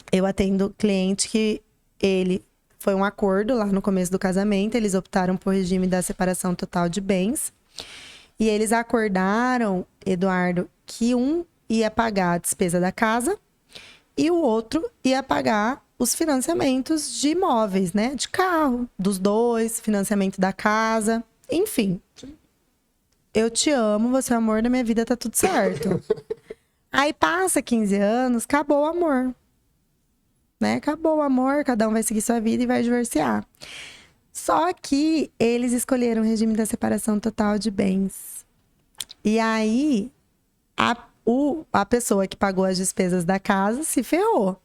eu atendo cliente que ele foi um acordo lá no começo do casamento, eles optaram por regime da separação total de bens. E eles acordaram, Eduardo, que um ia pagar a despesa da casa e o outro ia pagar os financiamentos de imóveis, né? De carro, dos dois, financiamento da casa, enfim. Eu te amo, você é o amor da minha vida, tá tudo certo. Aí passa 15 anos, acabou o amor. Né? Acabou o amor, cada um vai seguir sua vida e vai divorciar. Só que eles escolheram o regime da separação total de bens. E aí, a pessoa que pagou as despesas da casa se ferrou.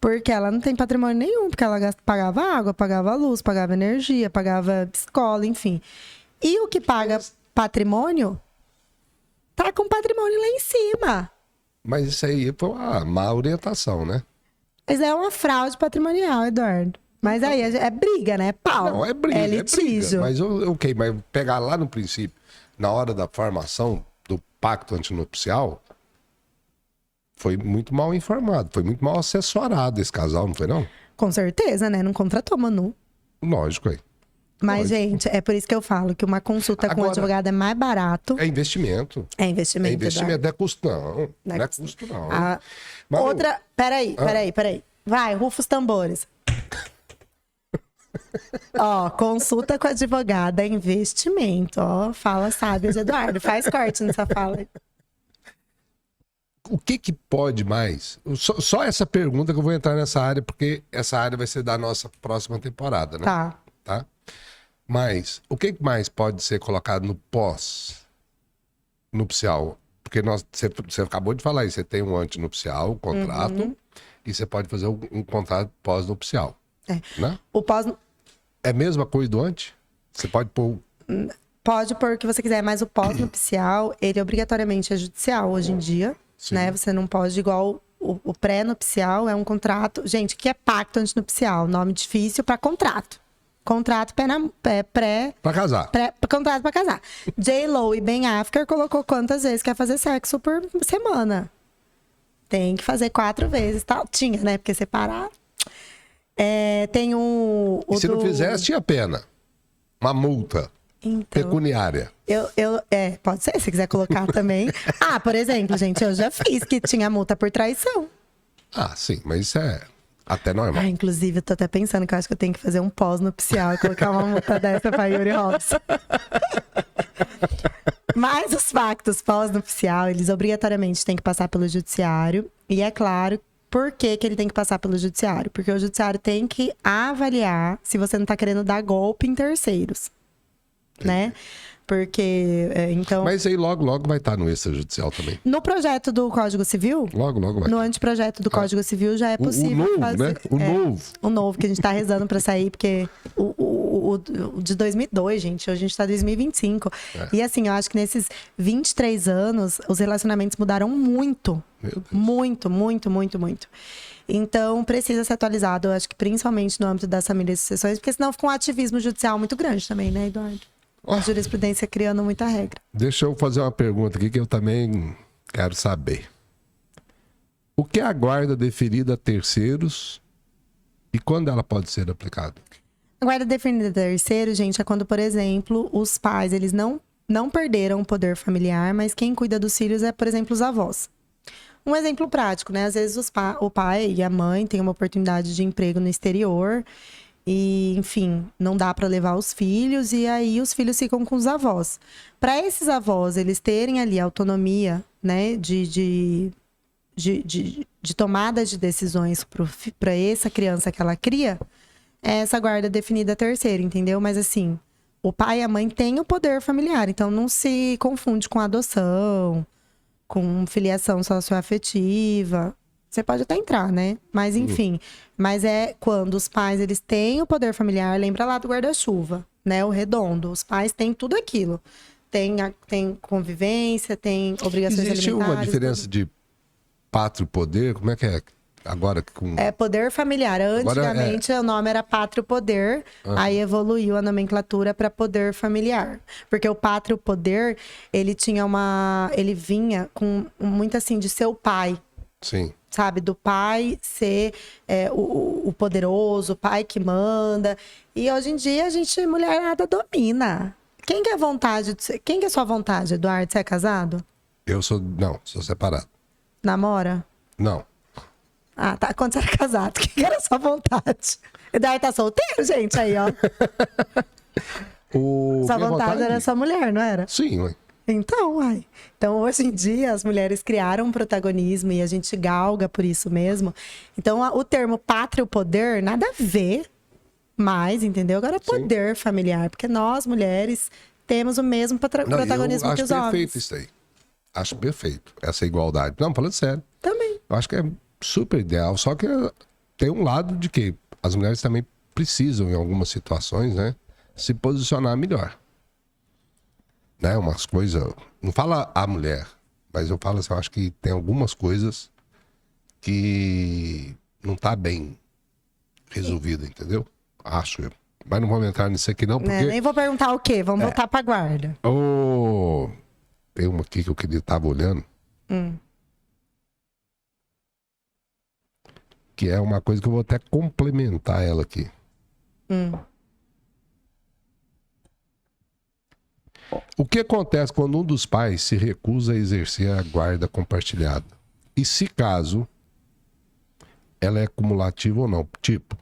Porque ela não tem patrimônio nenhum, porque ela pagava água, pagava luz, pagava energia, pagava escola, enfim. E o que paga patrimônio, tá com patrimônio lá em cima. Mas isso aí foi uma má orientação, né? Mas é uma fraude patrimonial, Eduardo. Mas aí é briga, né? Pau. Não, é briga, é é litígio. briga. Mas ok, mas pegar lá no princípio, na hora da formação do pacto antinupcial, foi muito mal informado, foi muito mal assessorado esse casal, não foi não? Com certeza, né? Não contratou, Manu. Lógico aí. Mas, Lógico. gente, é por isso que eu falo que uma consulta com Agora, um advogado é mais barato. É investimento. É investimento. É investimento, Eduardo. não é custo não. Não é custo. custo não. Ah, Mas, outra... Peraí. Vai, rufa os tambores. Ó, consulta com advogada é investimento. Ó, fala sábias, Eduardo. Faz corte nessa fala. o que pode mais? Só essa pergunta que eu vou entrar nessa área, porque essa área vai ser da nossa próxima temporada, né? Tá. Mas o que mais pode ser colocado no pós-nupcial? Porque você acabou de falar aí, você tem um antinupcial, um contrato, e você pode fazer um contrato pós-nupcial. É. Né? O pós... É a mesma coisa do antes? Você pode pôr... Pode pôr o que você quiser, mas o pós-nupcial, ele obrigatoriamente é judicial hoje em dia, Sim. né? Você não pode, igual o pré-nupcial é um contrato... Gente, o que é pacto antinupcial? Nome difícil para contrato. Contrato pré... Pra casar. Contrato pra casar. J-Lo e Ben Affleck colocou quantas vezes quer fazer sexo por semana. Tem que fazer 4 vezes, tal. Tinha, né? Porque separar... tem o E se não fizesse, tinha pena. Uma multa então, pecuniária. pode ser, se quiser colocar também. Ah, por exemplo, gente, eu já fiz que tinha multa por traição. Ah, sim, mas isso é até normal. Ah, inclusive, eu tô até pensando que eu acho que eu tenho que fazer um pós-nupcial e colocar uma multa dessa pra Yuri Robson. Mas os pactos pós-nupcial, eles obrigatoriamente têm que passar pelo judiciário. E é claro, por que ele tem que passar pelo judiciário? Porque o judiciário tem que avaliar se você não tá querendo dar golpe em terceiros, né? Porque, então... Mas aí logo vai estar no extrajudicial também. No projeto do Código Civil, Logo vai. no anteprojeto do Código Civil já é O possível novo, fazer... né? O novo. O novo, que a gente tá rezando pra sair, porque o de 2002, gente, hoje a gente tá em 2025. E assim, eu acho que nesses 23 anos, os relacionamentos mudaram muito. Meu Deus. Muito, muito, muito, muito. Então, precisa ser atualizado, eu acho que principalmente no âmbito das famílias e sucessões, porque senão fica um ativismo judicial muito grande também, né, Eduardo? A jurisprudência criando muita regra. Deixa eu fazer uma pergunta aqui que eu também quero saber. O que é a guarda deferida a terceiros e quando ela pode ser aplicada? A guarda definida a terceiro, gente, é quando, por exemplo, os pais, eles não perderam o poder familiar, mas quem cuida dos filhos é, por exemplo, os avós. Um exemplo prático, né? Às vezes o pai e a mãe têm uma oportunidade de emprego no exterior e, enfim, não dá para levar os filhos e aí os filhos ficam com os avós. Para esses avós, eles terem ali autonomia, né, de tomada de decisões para essa criança que ela cria, é essa guarda definida a terceiro, entendeu? Mas assim, o pai e a mãe têm o poder familiar, então não se confunde com adoção, com filiação socioafetiva. Você pode até entrar, né? Mas enfim, mas é quando os pais eles têm o poder familiar, lembra lá do guarda-chuva, né? O redondo, os pais têm tudo aquilo. Tem convivência, tem obrigações Existe alimentares. uma diferença de pátrio poder? Como é que é agora? É poder familiar. Antigamente o nome era pátrio poder, aí evoluiu a nomenclatura para poder familiar. Porque o pátrio poder, ele vinha com muito assim de ser o pai. Sim. Sabe, do pai ser o poderoso, o pai que manda. E hoje em dia mulher nada domina. Quem que é vontade de ser? Quem que é sua vontade, Eduardo? Você é casado? Sou separado. Namora? Não. Ah, tá. Quando você era casado, quem que era sua vontade? Eduardo tá solteiro, gente, aí, ó. Sua vontade era sua mulher, não era? Sim, ué. Então, uai. Então, hoje em dia, as mulheres criaram um protagonismo e a gente galga por isso mesmo. Então, o termo pátrio poder, nada a ver mais, entendeu? Agora, poder familiar, porque nós, mulheres, temos o mesmo protagonismo que os homens. Acho perfeito isso aí. Acho perfeito, essa igualdade. Não, falando sério. Também. Eu acho que é super ideal, só que tem um lado de que as mulheres também precisam, em algumas situações, né, se posicionar melhor. Né, umas coisas... Não fala a mulher, mas eu falo assim, eu acho que tem algumas coisas que não tá bem resolvida, entendeu? Acho eu. Mas não vou entrar nisso aqui não, porque... Nem vou perguntar o quê, vamos voltar pra guarda. Tem uma aqui que eu tava olhando. Que é uma coisa que eu vou até complementar ela aqui. O que acontece quando um dos pais se recusa a exercer a guarda compartilhada? E se caso ela é cumulativa ou não? Tipo,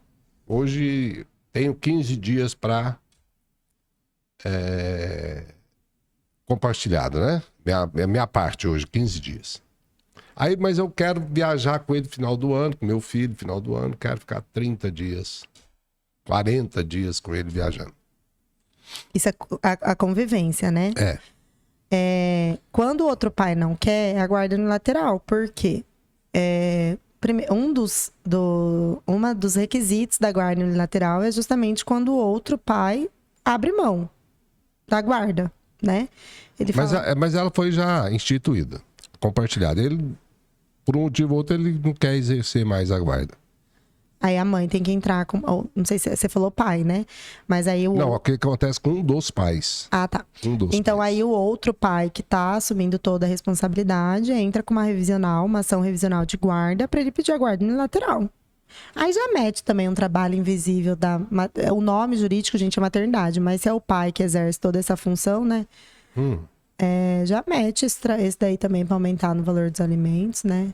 hoje tenho 15 dias para compartilhado, né? Minha parte hoje, 15 dias. Aí, mas eu quero viajar com ele no final do ano, com meu filho no final do ano, quero ficar 30 dias, 40 dias com ele viajando. Isso é a convivência, né? Quando o outro pai não quer, é a guarda unilateral. Por quê? Um dos requisitos da guarda unilateral é justamente quando o outro pai abre mão da guarda, né? Mas ela foi já instituída, compartilhada. Ele, por um motivo ou outro, ele não quer exercer mais a guarda. Aí a mãe tem que entrar com... Não sei se você falou pai, né? Mas aí Não, o que acontece com um dos pais. Ah, tá. Então aí o outro pai que tá assumindo toda a responsabilidade entra com uma ação revisional de guarda para ele pedir a guarda unilateral. Aí já mete também um trabalho invisível o nome jurídico, gente, é maternidade, mas se é o pai que exerce toda essa função, né? Já mete esse daí também para aumentar no valor dos alimentos, né?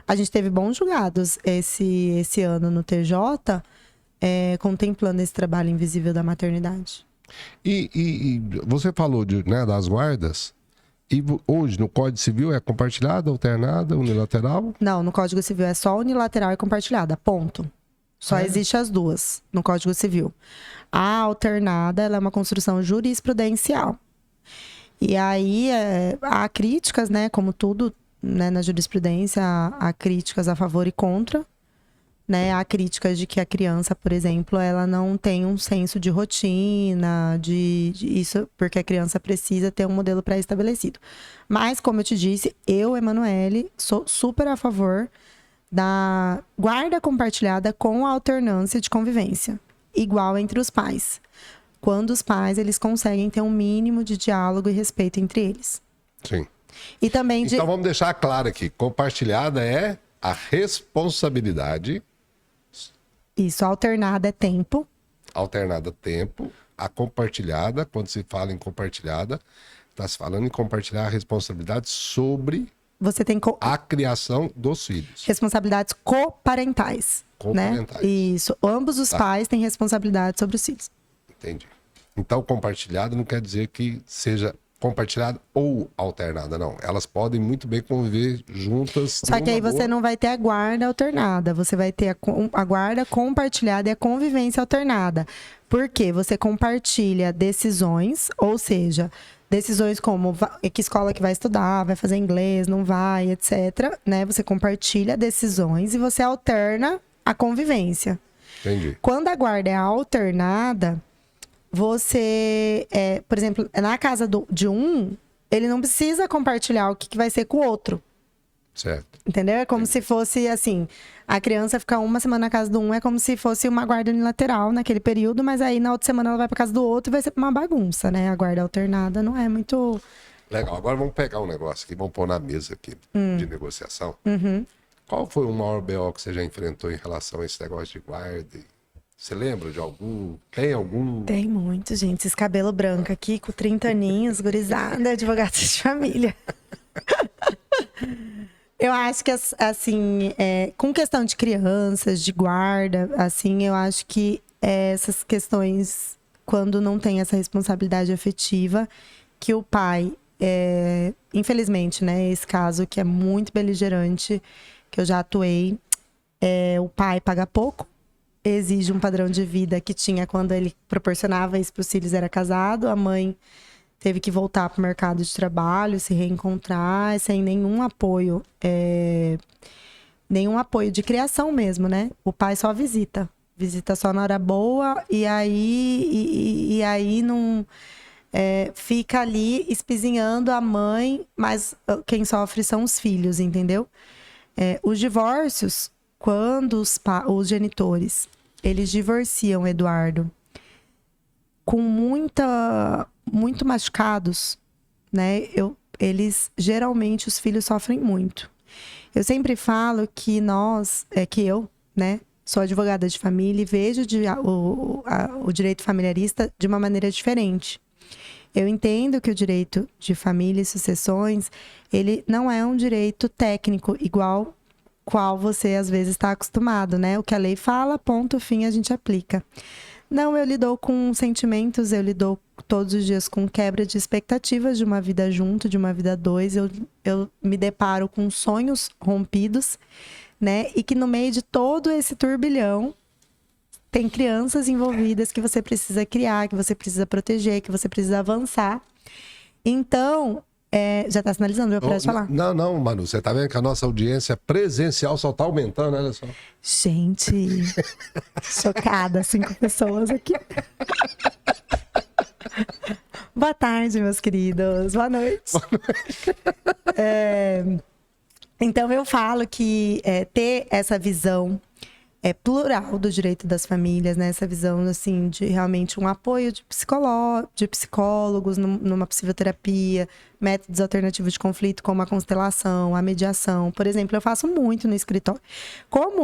A gente teve bons julgados esse ano no TJ, contemplando esse trabalho invisível da maternidade. E você falou das guardas, e hoje no Código Civil é compartilhada, alternada, unilateral? Não, no Código Civil é só unilateral e compartilhada, ponto. Só existe as duas no Código Civil. A alternada ela é uma construção jurisprudencial. E aí há críticas, né? Como tudo, né, na jurisprudência, há críticas a favor e contra. Né? Há críticas de que a criança, por exemplo, ela não tem um senso de rotina, de isso, porque a criança precisa ter um modelo pré-estabelecido. Mas, como eu te disse, eu, Emanuele, sou super a favor da guarda compartilhada com a alternância de convivência, igual entre os pais. Quando os pais, eles conseguem ter um mínimo de diálogo e respeito entre eles. Sim. E também Então vamos deixar claro aqui, compartilhada é a responsabilidade. Isso, alternada é tempo. Alternada tempo. A compartilhada, quando se fala em compartilhada, está se falando em compartilhar a responsabilidade sobre Você tem a criação dos filhos. responsabilidades coparentais. Coparentais. Né? Isso. Ambos os pais têm responsabilidade sobre os filhos. Entendi. Então, compartilhada não quer dizer que seja compartilhada ou alternada, não. Elas podem muito bem conviver juntas. Só que aí você não vai ter a guarda alternada, você vai ter a guarda compartilhada e a convivência alternada. Por quê? Você compartilha decisões, ou seja, decisões como que escola que vai estudar, vai fazer inglês, não vai, etc. Né? Você compartilha decisões e você alterna a convivência. Entendi. Quando a guarda é alternada, você, por exemplo, na casa de um, ele não precisa compartilhar o que vai ser com o outro. Certo. Entendeu? É como se fosse assim, a criança ficar uma semana na casa do um, é como se fosse uma guarda unilateral naquele período, mas aí na outra semana ela vai pra casa do outro e vai ser uma bagunça, né? A guarda alternada não é muito... Legal. Agora vamos pegar um negócio aqui, vamos pôr na mesa aqui de negociação. Qual foi o maior BO que você já enfrentou em relação a esse negócio de guarda? Você lembra de algum? Tem algum? Tem muito, gente. Esse cabelo branco aqui, com 30 aninhos, gurizada, advogado de família. Eu acho que, assim, com questão de crianças, de guarda, assim, eu acho que essas questões, quando não tem essa responsabilidade afetiva, que o pai, infelizmente, né, esse caso que é muito beligerante, que eu já atuei, o pai paga pouco, exige um padrão de vida que tinha quando ele proporcionava isso para os filhos, era casado, a mãe teve que voltar para o mercado de trabalho, se reencontrar, sem nenhum apoio de criação mesmo, né? O pai só visita só na hora boa, e aí não fica ali espizinhando a mãe, mas quem sofre são os filhos, entendeu? Os divórcios, quando os genitores, eles divorciam, Eduardo, com muito machucados, né? Eles, geralmente, os filhos sofrem muito. Eu sempre falo que eu, né, sou advogada de família e vejo o direito familiarista de uma maneira diferente. Eu entendo que o direito de família e sucessões, ele não é um direito técnico igual qual você às vezes está acostumado, né? O que a lei fala, ponto, fim, a gente aplica. Não, eu lido com sentimentos, eu lido todos os dias com quebra de expectativas de uma vida junto, de uma vida a dois. Eu me deparo com sonhos rompidos, né? E que no meio de todo esse turbilhão, tem crianças envolvidas que você precisa criar, que você precisa proteger, que você precisa avançar. Então, já está sinalizando, eu posso falar? Não, Manu, você está vendo que a nossa audiência presencial só está aumentando, olha só. Gente, chocada, 5 pessoas aqui. Boa tarde, meus queridos. Boa noite. Então, eu falo que ter essa visão plural do direito das famílias, né? Essa visão, assim, de realmente um apoio de psicólogos numa possível terapia, métodos alternativos de conflito, como a constelação, a mediação. Por exemplo, eu faço muito no escritório. Como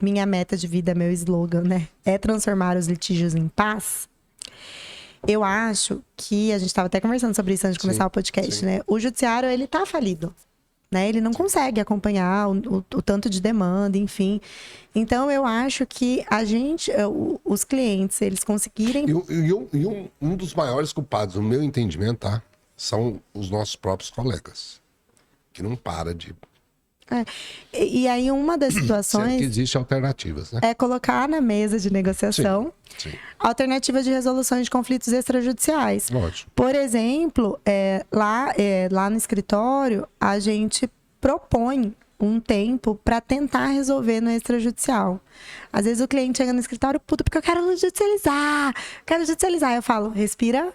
minha meta de vida, meu slogan, né? É transformar os litígios em paz. Eu acho que, a gente estava até conversando sobre isso antes de começar o podcast, né? O judiciário, ele tá falido. Né? Ele não consegue acompanhar o tanto de demanda, enfim. Então, eu acho que os clientes, eles conseguirem... Um dos maiores culpados, no meu entendimento, tá? São os nossos próprios colegas. Que não para de E aí, uma das Sendo situações que existem alternativas, né? é colocar na mesa de negociação Sim, alternativas de resolução de conflitos extrajudiciais. lógico. Por exemplo, lá no escritório, a gente propõe um tempo para tentar resolver no extrajudicial. Às vezes o cliente chega no escritório, puto, porque eu quero judicializar. Eu falo, respira.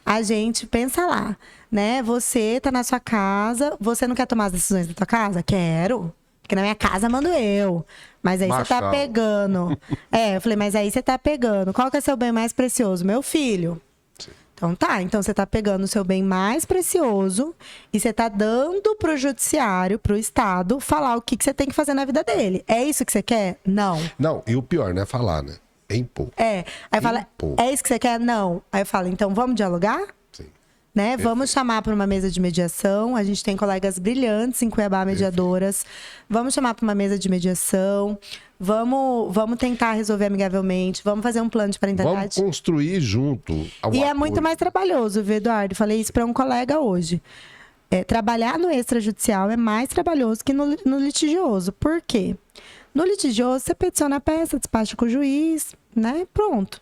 A gente pensa lá, né? Você tá na sua casa, você não quer tomar as decisões da tua casa? Quero. Porque na minha casa mando eu. Mas aí você tá Machão. pegando. Eu falei, mas aí você tá pegando. Qual que é seu bem mais precioso? Meu filho. Sim. Então tá, então você tá pegando o seu bem mais precioso e você tá dando pro judiciário, pro Estado, falar o que você tem que fazer na vida dele. É isso que você quer? Não. Não, e o pior não é falar, né? É impor. Aí fala, Impor. é isso que você quer? Não. Aí eu falo, então vamos dialogar? Sim. Né? Vamos chamar para uma mesa de mediação. A gente tem colegas brilhantes em Cuiabá, mediadoras. Vamos chamar para uma mesa de mediação. Vamos tentar resolver amigavelmente. Vamos fazer um plano de Vamos parentalidade. construir junto. E é muito mais trabalhoso, viu, Eduardo? Falei isso para um colega hoje. Trabalhar no extrajudicial é mais trabalhoso que no litigioso. Por quê? No litigioso, você peticiona a peça, despacha com o juiz, né? Pronto.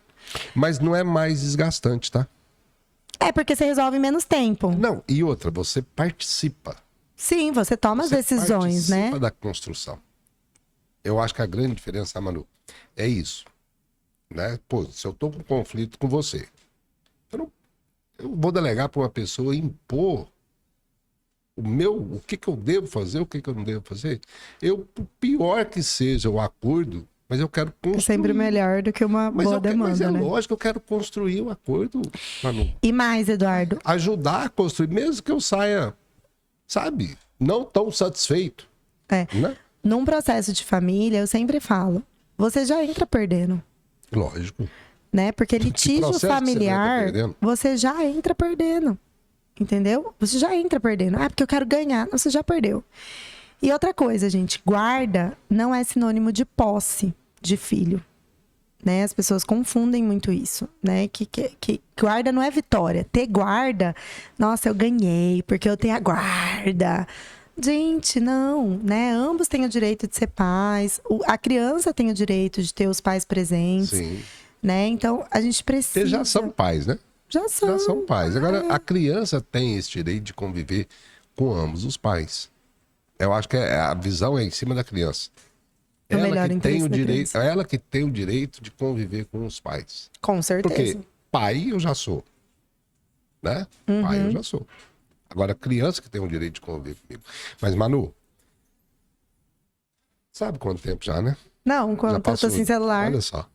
Mas não é mais desgastante, tá? É porque você resolve em menos tempo. Não, e outra, você participa. Sim, você toma as Você decisões, né? participa da construção. Eu acho que a grande diferença, Manu, é isso. Né? Pô, se eu tô com conflito com você, eu vou delegar para uma pessoa impor o que eu devo fazer, o que eu não devo fazer. Por pior que seja o acordo, mas eu quero construir. É sempre melhor do que uma boa demanda, mas é né? lógico, eu quero construir o acordo, Manu. E mais, Eduardo, Ajudar a construir, mesmo que eu saia, sabe, não tão satisfeito. Né? num processo de família, eu sempre falo, você já entra perdendo, Lógico. né? Porque litígio processo que você familiar, entra perdendo? você já entra perdendo. Entendeu? Você já entra perdendo. Ah, porque eu quero ganhar. Não, você já perdeu. E outra coisa, gente, guarda não é sinônimo de posse de filho. Né? As pessoas confundem muito isso, né? Que guarda não é vitória. Ter guarda, nossa, eu ganhei porque eu tenho a guarda. Gente, não, né? Ambos têm o direito de ser pais. A criança tem o direito de ter os pais presentes, Sim. né? Então, a gente precisa... Eles já são pais, né? Já são. Já são pais. Agora, a criança tem esse direito de conviver com ambos os pais. Eu acho que a visão é em cima da criança. O melhor interesse da criança. Ela que tem o direito de conviver com os pais. Com certeza. Porque pai eu já sou. Né? Pai eu já sou. Agora, a criança que tem o direito de conviver comigo. Mas, Manu, sabe quanto tempo já, né? Não, Já quando eu tô passou. sem celular. Olha só.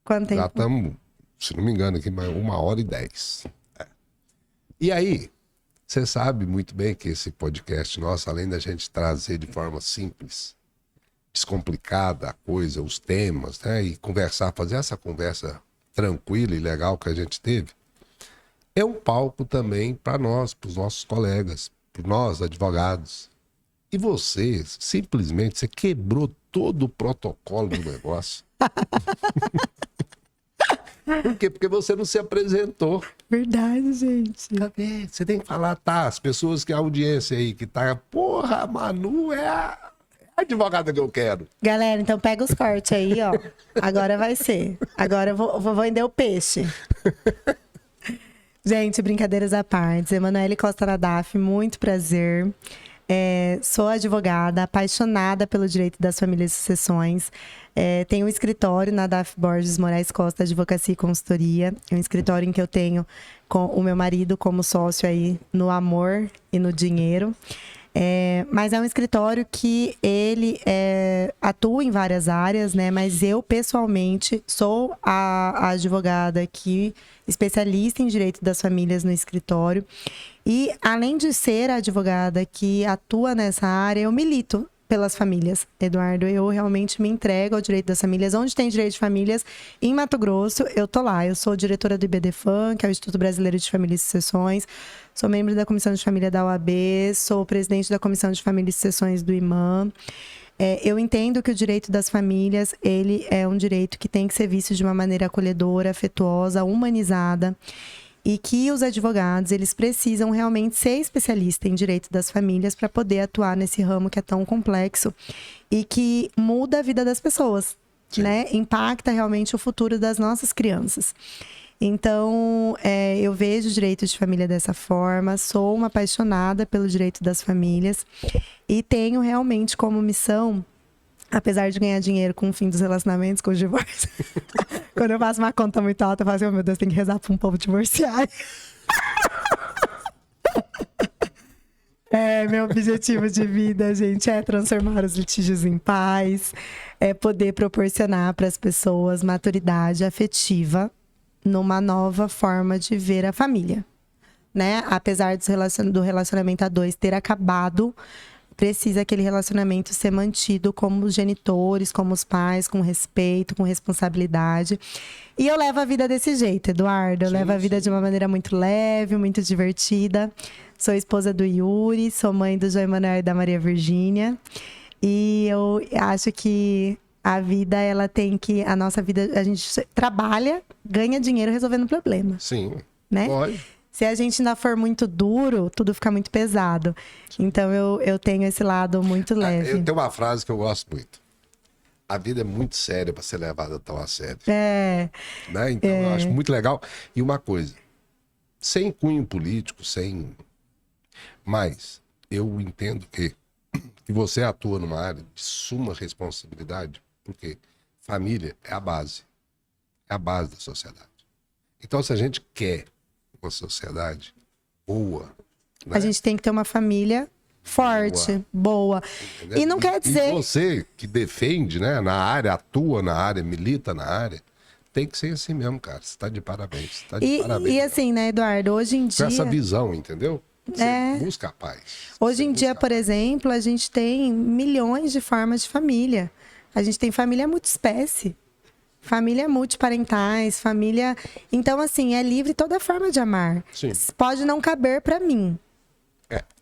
Quanto tempo? Já estamos, se não me engano, aqui, 1h10. E aí, você sabe muito bem que esse podcast nosso, além da gente trazer de forma simples, descomplicada a coisa, os temas, né? E conversar, fazer essa conversa tranquila e legal que a gente teve, é um palco também para nós, para os nossos colegas, para nós, advogados. E você, simplesmente, você quebrou todo o protocolo do negócio. Por quê? Porque você não se apresentou. Verdade, gente. Você tem que falar, tá? As pessoas que a audiência aí que tá, porra, a Manu é a advogada que eu quero. Galera, então pega os cortes aí, ó. Agora vai ser. Agora eu vou vender o peixe. Gente, brincadeiras à parte. Emanuele Costa Nadaf, muito prazer. Sou advogada, apaixonada pelo direito das famílias e sucessões. Tenho um escritório na Nadaf Borges Moraes Costa Advocacia e Consultoria. É um escritório em que eu tenho com o meu marido como sócio aí no amor e no dinheiro. Mas é um escritório que ele atua em várias áreas, né? Mas eu, pessoalmente, sou a advogada que especialista em direito das famílias no escritório. E, além de ser a advogada que atua nessa área, eu milito pelas famílias, Eduardo. Eu realmente me entrego ao direito das famílias. Onde tem direito de famílias, em Mato Grosso, eu tô lá. Eu sou diretora do IBDFAM, que é o Instituto Brasileiro de Família e Sucessões. Sou membro da Comissão de Família da OAB. Sou presidente da Comissão de Família e Sucessões do IMAM. Eu entendo que o direito das famílias, ele é um direito que tem que ser visto de uma maneira acolhedora, afetuosa, humanizada. e que os advogados, eles precisam realmente ser especialistas em direito das famílias para poder atuar nesse ramo que é tão complexo e que muda a vida das pessoas, né? Impacta realmente o futuro das nossas crianças. Então, eu vejo o direito de família dessa forma, sou uma apaixonada pelo direito das famílias e tenho realmente como missão, apesar de ganhar dinheiro com o fim dos relacionamentos, com o divórcio, quando eu faço uma conta muito alta, eu falo assim, oh, meu Deus, tem que rezar para um povo divorciado. Meu objetivo de vida, gente, é transformar os litígios em paz, é poder proporcionar para as pessoas maturidade afetiva numa nova forma de ver a família, né? Apesar do relacionamento a dois ter acabado, precisa aquele relacionamento ser mantido como os genitores, como os pais, com respeito, com responsabilidade. E eu levo a vida desse jeito, Eduardo. Eu levo a vida de uma maneira muito leve, muito divertida. Sou esposa do Yuri, sou mãe do João Emanuel e da Maria Virgínia. E eu acho que a vida, ela tem que... A nossa vida, a gente trabalha, ganha dinheiro resolvendo problema. Sim, né? pode. Se a gente ainda for muito duro, tudo fica muito pesado. Então, eu tenho esse lado muito leve. Eu tenho uma frase que eu gosto muito. A vida é muito séria para ser levada tão a sério. É. Né? Então, eu acho muito legal. E uma coisa, sem cunho político, sem... Mas eu entendo que você atua numa área de suma responsabilidade, porque família é a base. É a base da sociedade. Então, se a gente quer uma sociedade boa, né? A gente tem que ter uma família forte, boa. E não quer dizer... E você que defende, né, na área, atua na área, milita na área, tem que ser assim mesmo, cara. Você tá de parabéns. Tá de parabéns. E assim, né, Eduardo, hoje em dia... Com essa visão, entendeu? Você busca a paz. Hoje em dia, por exemplo, a gente tem milhões de formas de família. A gente tem família multiespécie. Família multiparentais, família... Então, assim, é livre toda forma de amar. Sim. Pode não caber pra mim.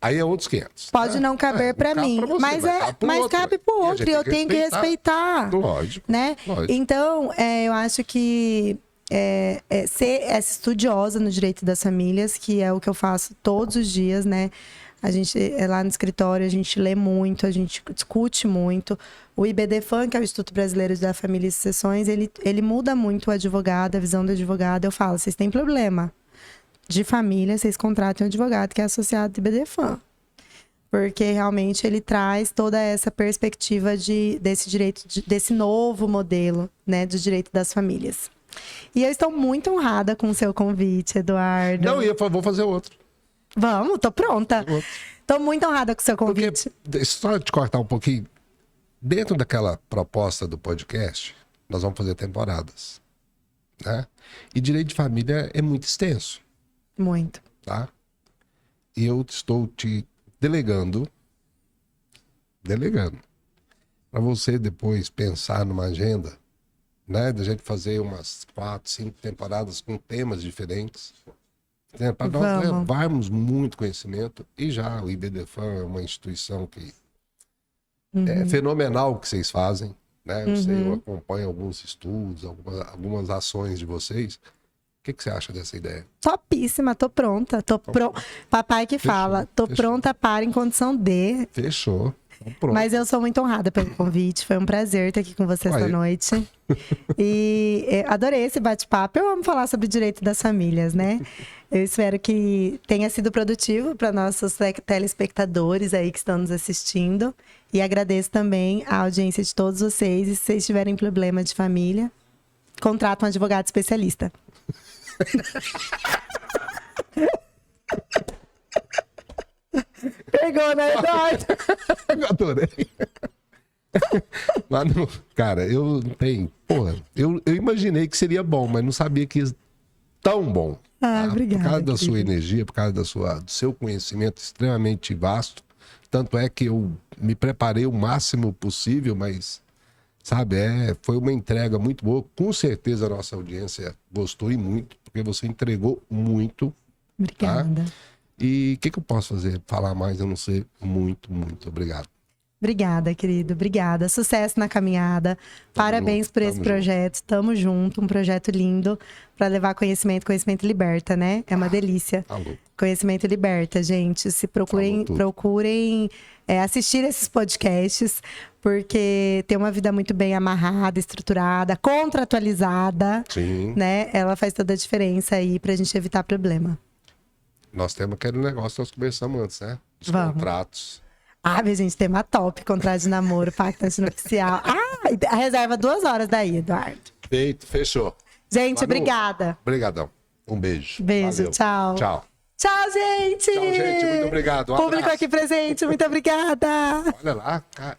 Aí é outros 500. Pode não caber pra mim. Mas cabe pro outro. E eu tenho que respeitar. Lógico. Né? Lógico. Então, eu acho que ser essa estudiosa no direito das famílias, que é o que eu faço todos os dias, né? A gente, lá no escritório, a gente lê muito, a gente discute muito. O IBDFAM, que é o Instituto Brasileiro da Família e Sucessões, ele muda muito o advogado, a visão do advogado. Eu falo, vocês têm problema de família, vocês contratem um advogado que é associado do IBDFAM. Porque realmente ele traz toda essa perspectiva desse direito, desse novo modelo, né, do direito das famílias. E eu estou muito honrada com o seu convite, Eduardo. Não, vou fazer outro. Vamos, tô pronta. Tô muito honrada com o seu convite. Porque, só te cortar um pouquinho, dentro daquela proposta do podcast, nós vamos fazer temporadas, né? E direito de família é muito extenso. Muito. Tá? E eu estou te delegando para você depois pensar numa agenda, né? Da gente fazer umas 4, 5 temporadas com temas diferentes. Para nós levarmos muito conhecimento. E já o IBDFAM é uma instituição que é fenomenal o que vocês fazem, né? Eu acompanho alguns estudos, algumas ações de vocês. O que você acha dessa ideia? Topíssima, tô pronta. Papai que fala, tô pronta para em condição de... Fechou. Pronto. Mas eu sou muito honrada pelo convite. Foi um prazer estar aqui com você esta noite. E adorei esse bate-papo. Eu amo falar sobre o direito das famílias, né? Eu espero que tenha sido produtivo para nossos telespectadores aí que estão nos assistindo. E agradeço também a audiência de todos vocês. E se vocês tiverem problema de família, contrata um advogado especialista. Pegou, né, Eduardo? Eu adorei. Mas não, cara, eu não tenho. Porra, eu imaginei que seria bom, mas não sabia que ia tão bom. Obrigada. Por causa da sua energia, por causa do seu conhecimento extremamente vasto. Tanto é que eu me preparei o máximo possível, mas, sabe, foi uma entrega muito boa. Com certeza a nossa audiência gostou e muito, porque você entregou muito. Obrigada. Tá? E o que eu posso fazer? Falar mais, eu não sei. Muito, muito obrigado. Obrigada, querido. Obrigada. Sucesso na caminhada. Parabéns junto, por esse tamo projeto. Tamo junto. Um projeto lindo para levar conhecimento. Conhecimento liberta, né? É uma delícia. Tá louco. Conhecimento liberta, gente. Se procurem, Falou tudo. assistir esses podcasts, porque ter uma vida muito bem amarrada, estruturada, contratualizada, Sim. né? Ela faz toda a diferença aí pra gente evitar problema. Nós temos aquele negócio que nós conversamos antes, né? Os Vamos. contratos. Ah, minha gente, tema top, contrato de namoro, pacto antinupcial. A reserva 2 horas daí, Eduardo. Feito, fechou. Gente, Manu, obrigada. Obrigadão. Um beijo. Beijo, Valeu. tchau. Tchau. Tchau, gente! Tchau, gente. Muito obrigado. Um Público abraço. aqui presente, muito obrigada! Olha lá, cara.